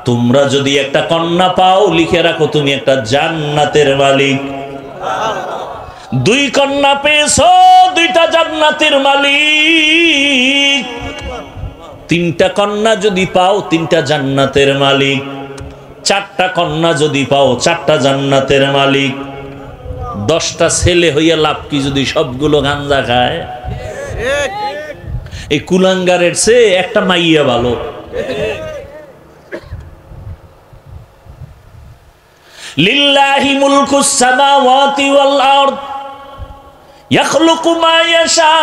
Speaker 1: তোমরা যদি একটা কন্যা পাও, লিখে রাখো তুমি একটা জান্নাতের মালিক। 2 কন্যা পেয়েছো, 2টা জান্নাতের মালিক। 3টা কন্যা যদি পাও, 3টা জান্নাতের মালিক। 4টা কন্যা যদি পাও, 4টা জান্নাতের মালিক। 10টা ছেলে হইয়া লাভ কি যদি সবগুলো গাঞ্জা খায়? এই কুলাঙ্গারের চেয়ে একটা মাইয়া ভালো। লিল্লাহি মুলকুস সামাওয়াতি ওয়াল আরদ ইয়াখলুকু মা ইয়াশা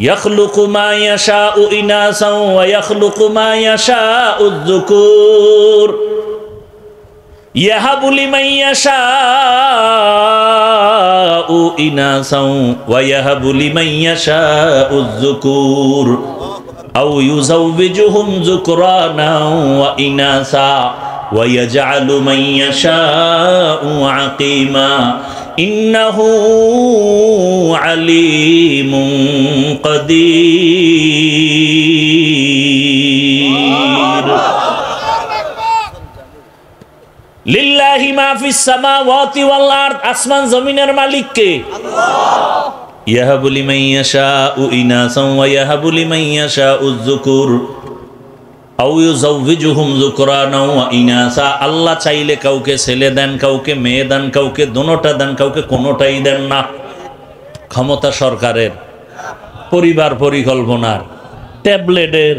Speaker 1: ইয়াখলুকু মা ইয়াশাউ ইনাসাও ওয়া ইয়াখলুকু মা ইয়াশাউ যুকুর ইয়াহাবু লিমান ইয়াশাউ ইনাসাও ওয়া ইয়াহাবু লিমান ইয়াশাউ যুকুর আও ইউযাওবিজুহুম যুকরানা ওয়া ইনাসা ওয়া ইয়াজআলু মান ইয়াশাউ আকিমা ইন্নাহু আলিমুন কাদির। লিল্লাহি মা ফিস সামাওয়াতি ওয়াল আরদ, আসমান জমিনের মালিক কে? আল্লাহ। ইয়াহাবু লিমান ইয়াশাউ ইনাসাও ওয়া ইয়াহাবু লিমান ইয়াশাউ যুকুর আও ইউযাওবিজুহুম যুকরানা ওয়া ইনাসা, আল্লাহ চাইলে কাউকে ছেলে দেন, কাউকে মেয়ে দেন, কাউকে দোনোটা দেন, কাউকে কোনোটাই দেন না। ক্ষমতা সরকারের, পরিবার পরিকল্পনার, ট্যাবলেটের।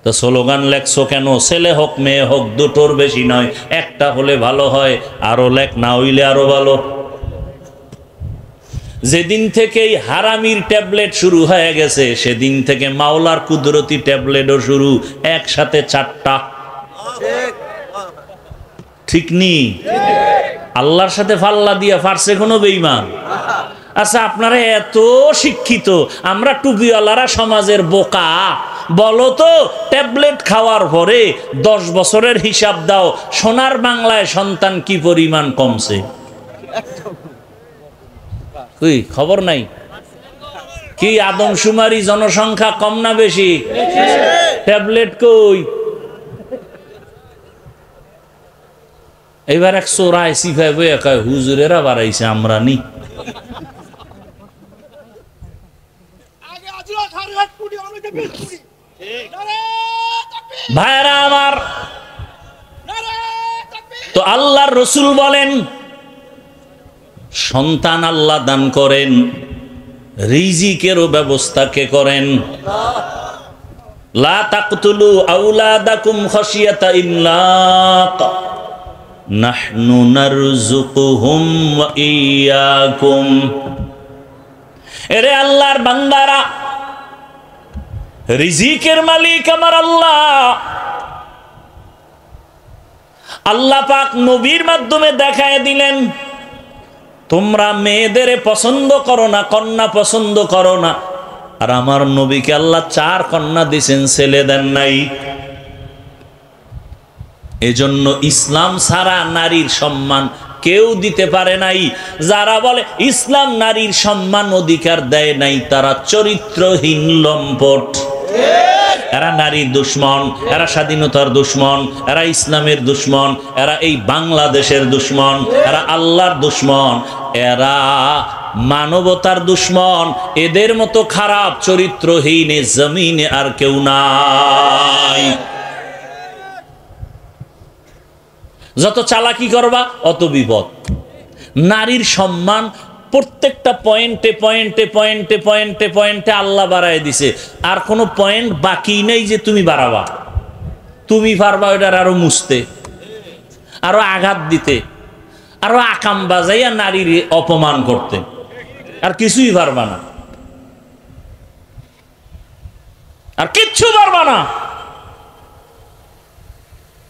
Speaker 1: তো স্লোগান লেখছো কেন? ছেলে হোক মেয়ে হোক, দুটোর বেশি নয়, একটা হলে ভালো হয়, আরো লেখ, না হইলে আরো ভালো। যেদিন থেকে এই হারামির ট্যাবলেট শুরু হয়ে গেছে সেদিন থেকে মাওলার কুদরতি ট্যাবলেটও শুরু, একসাথে 4টা। ঠিক নি? আল্লাহর সাথে ফাল্লা দিয়া পারছে কোনো বেঈমান? আচ্ছা, আপনারা এত শিক্ষিত, আমরা টুপিওয়ালারা সমাজের বোকা। বলো তো, ট্যাবলেট খাওয়ার পরে 10 বছরের হিসাব দাও, সোনার বাংলায় সন্তান কি পরিমাণ কমছে? কই খবর নাই? কি আদমশুমারি জনসংখ্যা কম না বেশি? ট্যাবলেট কই? এবার এক চোরাই সিফাই বই একাই হুজুরেরা বাড়াইছে, আমরা নি। ভাইরা আমার, তো আল্লাহর রসুল বলেন সন্তান আল্লাহ দান করেন, রিজিকেরও ব্যবস্থা কে করেন? লা তাকতুলু আওলাদাকুম খাশিয়াতা ইমলাক, নাহনু নারযুকুহুম ওয়া ইয়্যাকুম। এরে আল্লাহর বান্দারা, রিজিকের মালিক আমার আল্লাহ। আল্লাহ পাক নবীর মাধ্যমে দেখায় দিলেন, তোমরা মেয়েদের পছন্দ করো না, কন্যা পছন্দ করো না। আর আমার নবীকে আল্লাহ 4 কন্যা দিয়েছেন, ছেলে দেন নাই। এজন্য ইসলাম ছাড়া নারীর সম্মান কেউ দিতে পারে নাই। যারা বলে ইসলাম নারীর সম্মান অধিকার দেয় নাই, তারা চরিত্রহীন লম্পট। এরা নারীর দুশ্মন, এরা স্বাধীনতার দুশ্মন, এরা ইসলামের দুশ্মন, এরা এই বাংলাদেশের দুশ্মন, এরা আল্লাহর দুশ্মন, এরা মানবতার দুশ্মন। এদের মতো খারাপ চরিত্রহীন জমিনে আর কেউ নাই। যত চালাকি করবা অত বিপদ। নারীর সম্মান প্রত্যেকটা পয়েন্টে পয়েন্টে পয়েন্টে পয়েন্টে পয়েন্টে আল্লাহ বাড়ায় দিছে, আর কোনো পয়েন্ট বাকি নেই যে তুমি বাড়াবা। তুমি পারবা ওটার আরো মুছতে, আরো আঘাত দিতে, আরো আকাম বাজাইয়া নারীর অপমান করতে, আর কিছুই পারবা না, আর কিচ্ছু পারবা না।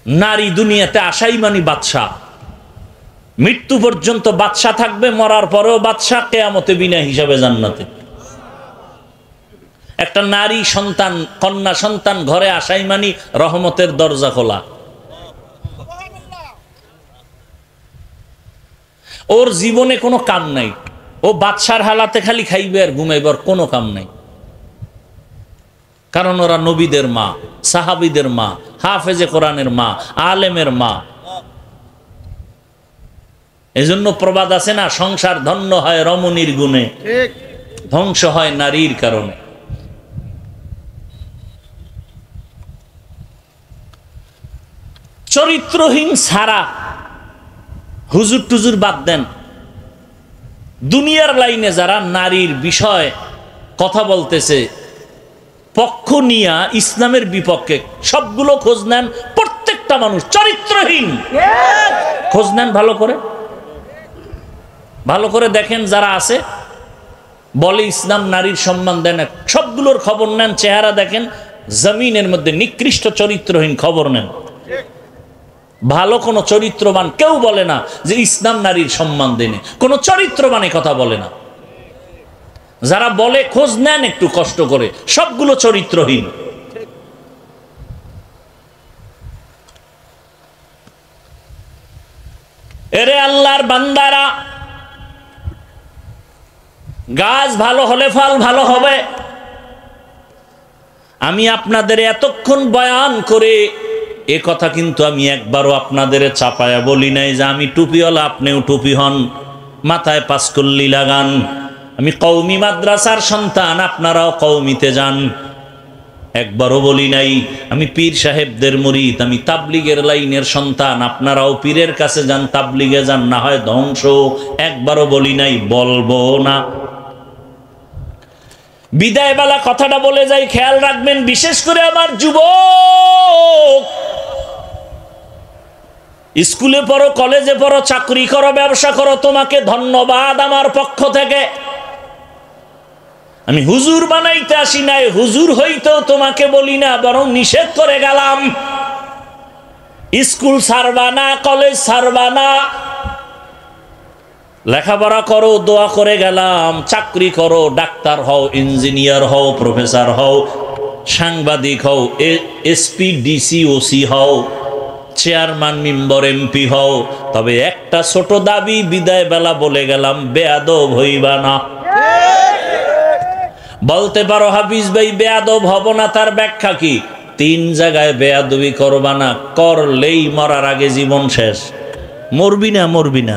Speaker 1: নারী দুনিয়াতে আসাই মানে বাদশা। মৃত্যু পর্যন্ত বাদশা থাকবে, মরার পরেও বাদশা, কিয়ামতে বিনা হিসাবে জান্নাতে। একটা নারী সন্তান, কন্যা সন্তান ঘরে আসাই মানে রহমতের দরজা খোলা। ওর জীবনে কোনো কাম নাই, ও বাদশার হালাতে খালি খাইবে আর ঘুমাইবার কোনো কাম নাই। কারণ ওরা নবীদের মা, সাহাবীদের মা, হাফেজে কোরআনের মা, আলেমের মা। এজন্য প্রবাদ আছে না, সংসার ধন্য হয় রমণীর গুণে, ধ্বংস হয় নারীর কারণে। চরিত্রহীন ছাড়া হুজুর টুজুর বাদ দেন, দুনিয়ার লাইনে যারা নারীর বিষয় কথা বলতেছে পক্ষ নিয়া ইসলামের বিপক্ষে, সবগুলো খোঁজ নেন। প্রত্যেকটা মানুষ চরিত্রহীন। খোঁজ নেন ভালো করে, ভালো করে দেখেন যারা আছে বলে ইসলাম নারীর সম্মান দেয় না, সবগুলোর খবর নেন, চেহারা দেখেন, জমিনের মধ্যে নিকৃষ্ট চরিত্রহীন খবর নেন। ভালো কোনো চরিত্রবান কেউ বলে না যে ইসলাম নারীর সম্মান দেয় না, কোনো চরিত্রবান কথা বলে না। যারা বলে খোঁজ নেন একটু কষ্ট করে, সবগুলো চরিত্রহীন। এরে আল্লাহর বান্দারা, গাছ ভালো হলে ফল ভালো হবে। আমি আপনাদের এতক্ষণ বয়ান করে এ কথা কিন্তু আমি একবারও আপনাদের চাপায়া বলি নাই যে আমি টুপিওয়ালা, আপনিও টুপি হন, মাথায় পাঁচকল্লি লাগান। আমি কওমি মাদ্রাসার সন্তান, আপনারাও কওমিতে যান, একবারও বলি নাই। আমি পীর সাহেবদের মুরিদ, আমি তাবলিগের লাইনের সন্তান, আপনারাও পীরের কাছে যান, তাবলিগে যান, না হয় ধ্বংস। একবারও বলি নাই, বলবো না। বিদায় বেলা কথাটা বলে যাই, খেয়াল রাখবেন, বিশেষ করে আমার যুবক। স্কুলে পড়ো, কলেজে পড়ো, চাকরি করো, ব্যবসা করো, তোমাকে ধন্যবাদ আমার পক্ষ থেকে। আমি হুজুর বানাইতে আসি নাই, হুজুর হইতেও তোমাকে বলি না, বরং নিষেধ করে গেলাম। স্কুল ছাড়বা না, কলেজ ছাড়বা না, লেখাপড়া করো, দোয়া করে গেলাম। চাকরি করো, ডাক্তার হও, ইঞ্জিনিয়ার হও, প্রফেসর হও, সাংবাদিক হও, এসপি, ডিসি, ওসি হও, চেয়ারম্যান, মেম্বার, এমপি হও। তবে একটা ছোট দাবি বিদায় বেলা বলে গেলাম, বেয়াদব হইবা না। বলতে পারো হাফিজ ভাই বেয়াদব হব না, তার ব্যাখ্যা কি? 3 জায়গায় বেয়াদবি করবা না, করলেই মরার আগে জীবন শেষ। মরবি না, মরবি না,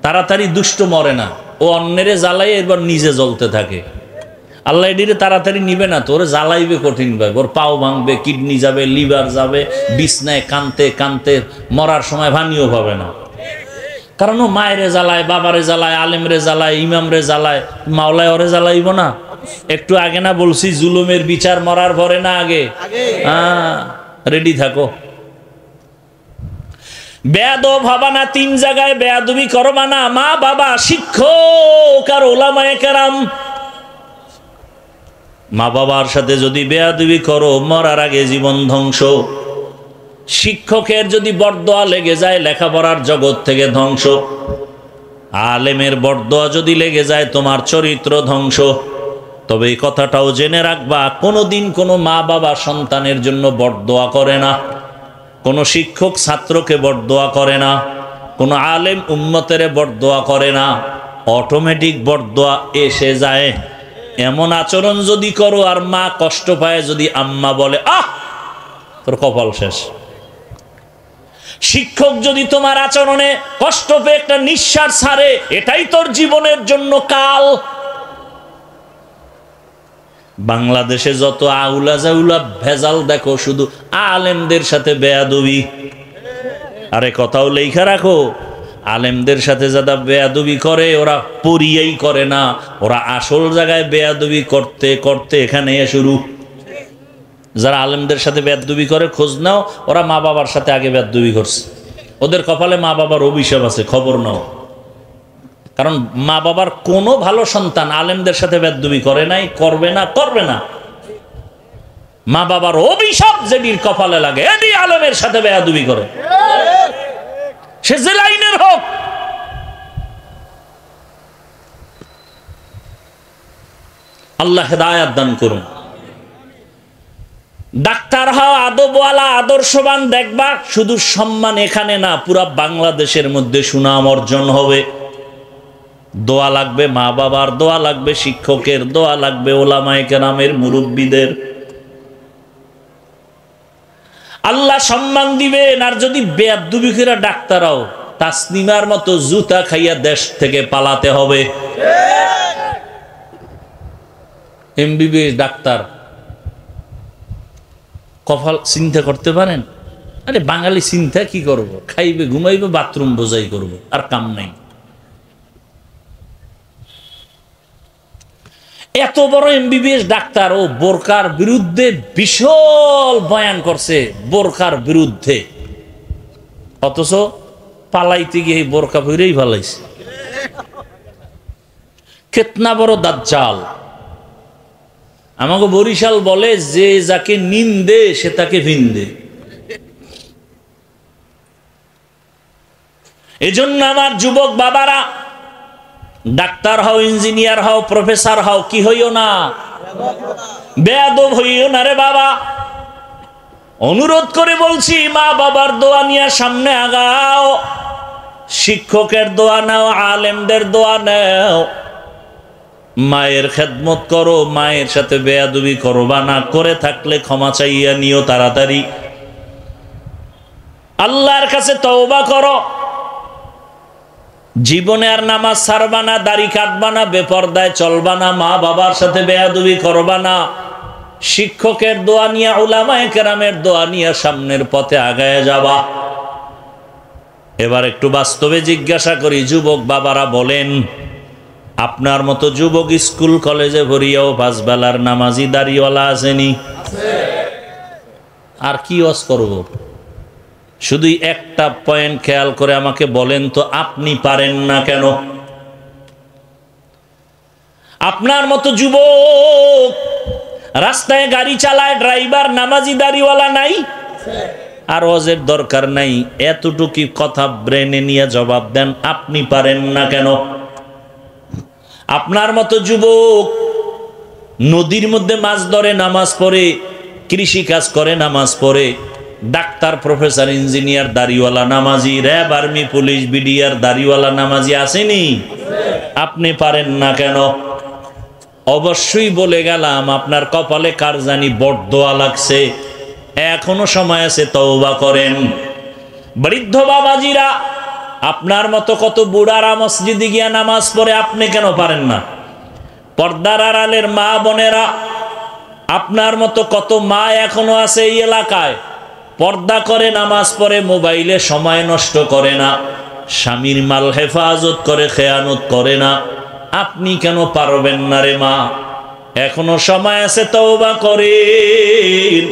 Speaker 1: তাড়াতাড়ি দুষ্ট মরে না, ও অন্যেরে জ্বালাই এবার নিজে জ্বলতে থাকে। আল্লাহ এটিরে তাড়াতাড়ি নিবে না, তোরে জ্বালাইবে কঠিন ভাবে, ওর পাও ভাঙবে, কিডনি যাবে, লিভার যাবে, বিছনায় কানতে কানতে মরার সময় ভানিও পাবে না। কারণ ও মায়েরে জ্বালায়, বাবারে জ্বালায়, আলেমরে জ্বালায়, ইমামরে জ্বালায়, মাওলায় ওরে জ্বালাইব না? একটু আগে না বলছি জুলুমের বিচার মরার পরে না আগে? রেডি থাকো। বেয়াদব হবা না, 3 জায়গায় বেয়াদবি করবা না, মা বাবা, শিক্ষক আর ওলামায়ে কেরাম। মা বাবার সাথে যদি বেয়াদবি করো, মরার আগে জীবন ধ্বংস। শিক্ষকের যদি বরদোয়া লেগে যায়, লেখাপড়ার জগৎ থেকে ধ্বংস। আলেমের বরদোয়া যদি লেগে যায়, তোমার চরিত্র ধ্বংস। তবে এই কথাটাও জেনে রাখবা, কোনোদিন কোনো মা বাবা সন্তানের জন্য বরদোয়া করে না, কোন শিক্ষক ছাত্রকে বরদোয়া করে না, কোন আলেম উম্মতের বরদোয়া করে না। অটোমেটিক বরদোয়া এসে যায়। এমন আচরণ যদি করো আর মা কষ্ট পায়, যদি আম্মা বলে আহ, তোর কপাল শেষ। শিক্ষক যদি তোমার আচরণে কষ্ট পেয়ে একটা নিঃশ্বাস ছাড়ে, এটাই তোর জীবনের জন্য কাল। বাংলাদেশে যত আউলা জাউলা ভেজাল দেখো, শুধু আলেমদের সাথে বেয়াদবি। আরে কথাও লেখা রাখো, আলেমদের সাথে যারা বেয়াদবি করে, ওরা পরিয়াই করে না, ওরা আসল জায়গায় বেয়াদবি করতে করতে এখানে শুরু। যারা আলেমদের সাথে বেয়াদবি করে, খোঁজ নাও, ওরা মা বাবার সাথে আগে বেয়াদবি করছে। ওদের কপালে মা বাবার অভিশাপ আছে, খবর নাও। কারণ মা বাবার কোনো ভালো সন্তান আলেমদের সাথে বেয়াদবি করে নাই, করবে না, করবে না। মা বাবার অভিশাপ যেদিন কপালে লাগে, এদি আলেমের সাথে বেয়াদবি করে, সে যে লাইনের হোক। আল্লাহ হেদায়েত দান করুন। ডাক্তার হও, আদবওয়ালা, আদর্শবান, দেখবা শুধু সম্মান এখানে না, পুরা বাংলাদেশের মধ্যে সুনাম অর্জন হবে। দোয়া লাগবে, মা বাবার দোয়া লাগবে, শিক্ষকের দোয়া লাগবে, ওলামায়ে কেরামের, মুরব্বীদের। আল্লাহ সম্মান দিবেন। আর যদি বেয়াদবি করে ডাক্তার হও, তাসনিমার মতো জুতা খাইয়া দেশ থেকে পালাতে হবে। এমবিবিএস ডাক্তার, কপাল চিন্তা করতে পারেন? আরে বাঙালি চিন্তা কি করব, খাইবে, ঘুমাইবে, বাথরুম বোঝাই করব, আর কাম নাই। এত বড় এমবিবিএস ডাক্তার, ও বোরকার বিরুদ্ধে বিশাল বয়ান করছে, বোরকার বিরুদ্ধে, অথচ পালাইতে গিয়ে বোরকা পরেই পালাইছে। কেতনা বড় দাজ্জাল। আমাকে বরিশাল বলে, যে যাকে নিন্দে সে তাকে ভিন্দে। এজন্য আমার যুবক বাবারা, ডাক্তার হও, ইঞ্জিনিয়ার হও, প্রফেসর হও, কি হইও না, বেয়াদব হইও না রে বাবা। অনুরোধ করে বলছি, মা বাবার দোয়া নিয়ে সামনে আগাও, শিক্ষকের দোয়া নাও, আলেমদের দোয়া নাও, মায়ের খেদমত করো, মায়ের সাথে বেয়াদবি করবা না, করে থাকলে ক্ষমা চাইয়া নিও তাড়াতাড়ি। আল্লাহর কাছে তওবা করো। জীবনে আর নামাজ ছাড়বা না, দাড়ি কাটবা না, বেপরদায় চলবা না, মা বাবার সাথে বেয়াদবি করবা না, শিক্ষকের দোয়া নিয়ে, উলামায়ে কেরামের দোয়া নিয়ে সামনের পথে আগায় যাবা। এবার একটু বাস্তবে জিজ্ঞাসা করি, যুবক বাবারা বলেন, আপনার মতো যুবক স্কুল কলেজে ভরিয়াও 5 বেলার নামাজি দাড়িওয়ালা আসেনি? আর কি ওয়াজ করব? শুধু একটা পয়েন্ট খেয়াল করে আমাকে বলেন তো, আপনি পারেন না কেন? আপনার মতো যুবক রাস্তায় গাড়ি চালায়, ড্রাইভার নামাজি দাড়িওয়ালা নাই? আর ওয়াজের দরকার নাই, এতটুকু কথা ব্রেনে নিয়ে জবাব দেন, আপনি পারেন না কেন? আপনার মতো যুবক নদীর মধ্যে মাছ ধরে, নামাজ পড়ে, কৃষি কাজ করে, নামাজ পড়ে, ডাক্তার, প্রফেসর, ইঞ্জিনিয়ার দাড়িওয়ালা নামাজি, র্যাব, আর্মি, পুলিশ, বিডিআর দাড়িওয়ালা নামাজি আসেনি? আপনি পারেন না কেন? অবশ্যই বলে গেলাম, আপনার কপালে কার জানি বড়দোয়া লাগছে। এখনো সময় আছে, তওবা করেন। বৃদ্ধ বাবাজিরা, আপনার মতো কত বুড়ারা মসজিদে গিয়া নামাজ পড়ে, আপনি কেন পারেন না? পর্দার আড়ালের মা বোনেরা, আপনার মতো কত মা এখনো আছে এই এলাকায়, পর্দা করে নামাজ পড়ে, মোবাইলে সময় নষ্ট করে না, স্বামীর মাল হেফাজত করে, খেয়ানত করে না। আপনি কেন পারবেন না রে মা? এখনো সময় আছে, তওবা করেন।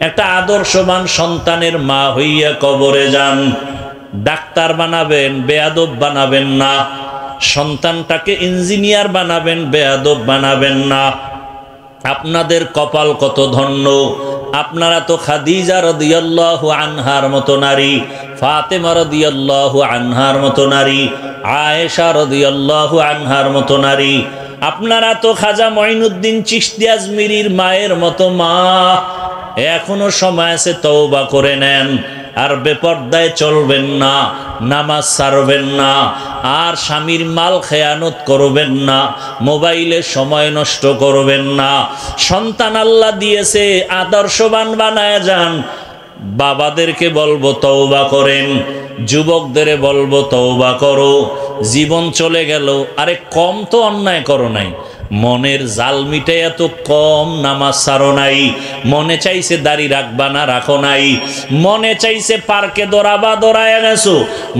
Speaker 1: একটা আদর্শবান সন্তানের মা হইয়া কবরে যান। ডাক্তার বানাবেন, বেয়াদব বানাবেন না। সন্তানটাকে ইঞ্জিনিয়ার বানাবেন, বেয়াদব বানাবেন না। আপনাদের কপাল কত ধন্য, আপনারা তো খাদিজা রাদিয়াল্লাহু আনহার মতো নারী, ফাতেমা রাদিয়াল্লাহু আনহার মতো নারী, আয়েশা রাদিয়াল্লাহু আনহার মতো নারী। আপনারা তো খাজা মঈনুদ্দিন চিশতি আজমিরির মায়ের মতো মা। এখনো সময় আছে, তওবা করে নেন। আর বেপর্দায় চলবেন না, নামাজ ছাড়বেন না, আর স্বামীর মাল খেয়ানত করবেন না, মোবাইলে সময় নষ্ট করবেন না। সন্তান আল্লাহ দিয়েছে, আদর্শবান বানায় যান। বাবাদেরকে বলবো তওবা করেন, যুবকদের বলবো তওবা করো। জীবন চলে গেল, আরে কম তো অন্যায় করো নাই, মনের জাল মিটে এত কম নামাজ ছাড়ো নাই। মনে চাইছে দাড়ি রাখবা না, রাখো নাই। মনে চাইছে পার্কে দৌড়াবা, দৌড়ায় গেছো।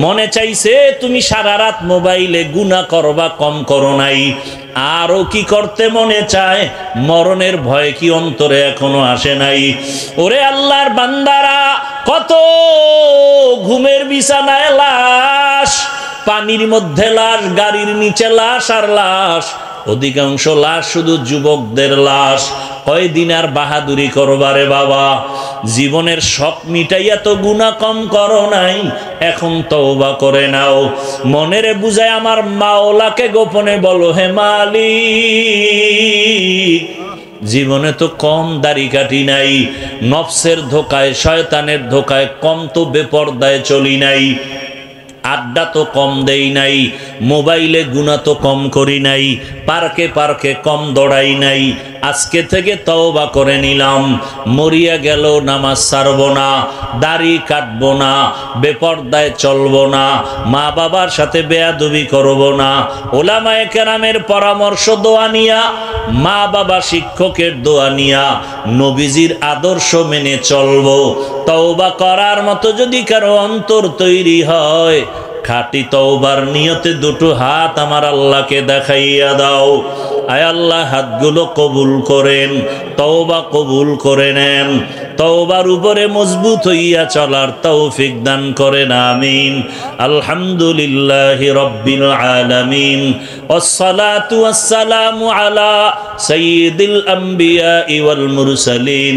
Speaker 1: মনে চাইছে তুমি সারা রাত মোবাইলে গুনাহ করবা, কম করো নাই। আরো কি করতে মনে চায়? মরণের ভয় কি অন্তরে এখনো আসে নাই? ওরে আল্লাহর বান্দারা, কত ঘুমের বিছানায় লাশ, পানির মধ্যে লাশ, গাড়ির নিচে লাশ আর লাশ। অধিকাংশ লাশ শুধু যুবকদের লাশ। কয়দিন আর বাহাদুরি করবারে বাবা? জীবনের শখ মিটাইয়া তো গুনাহ কম করো নাই, এখন তওবা করে নাও। মনেরে বুঝায় আমার মাওলাকে গোপনে বলো, হে মালিক, জীবনে তো কম দাড়ি কাটি নাই, নফসের ধোকায়, শয়তানের ধোকায় কম তো বেপরদায় চলি নাই, আড্ডা তো কম দেই নাই, মোবাইলে গুনাহ তো কম করি নাই, পার্কে পার্কে কম দৌড়াই নাই। আজকে থেকে তওবা করে নিলাম, মরিয়া গেল নামাজ ছাড়বো না, দাড়ি কাটবো না, বেপরদায় চলবো না, মা বাবার সাথে বেয়াদবি করবো না। ওলামায়ে কেরামের পরামর্শ দোয়া নিয়া, মা বাবা শিক্ষকের দোয়া নিয়া, নবীজির আদর্শ মেনে চলবো। তওবা করার মতো যদি কারো অন্তর তৈরি হয়, খাঁটি তওবার নিয়তে দুটো হাত আমার আল্লাহকে দেখাইয়া দাও। আয় আল্লাহ, হাতগুলো কবুল করেন, তওবা কবুল করে নেন। তওবার উপরে মজবুত হইয়া চলার তৌফিক দান করেন, আমিন। আলহামদুলিল্লাহি রাব্বিল আলামিন, ওয়াসসালাতু ওয়াসসালামু আলা সাইয়্যিদিল আম্বিয়া ওয়াল মুরসালিন।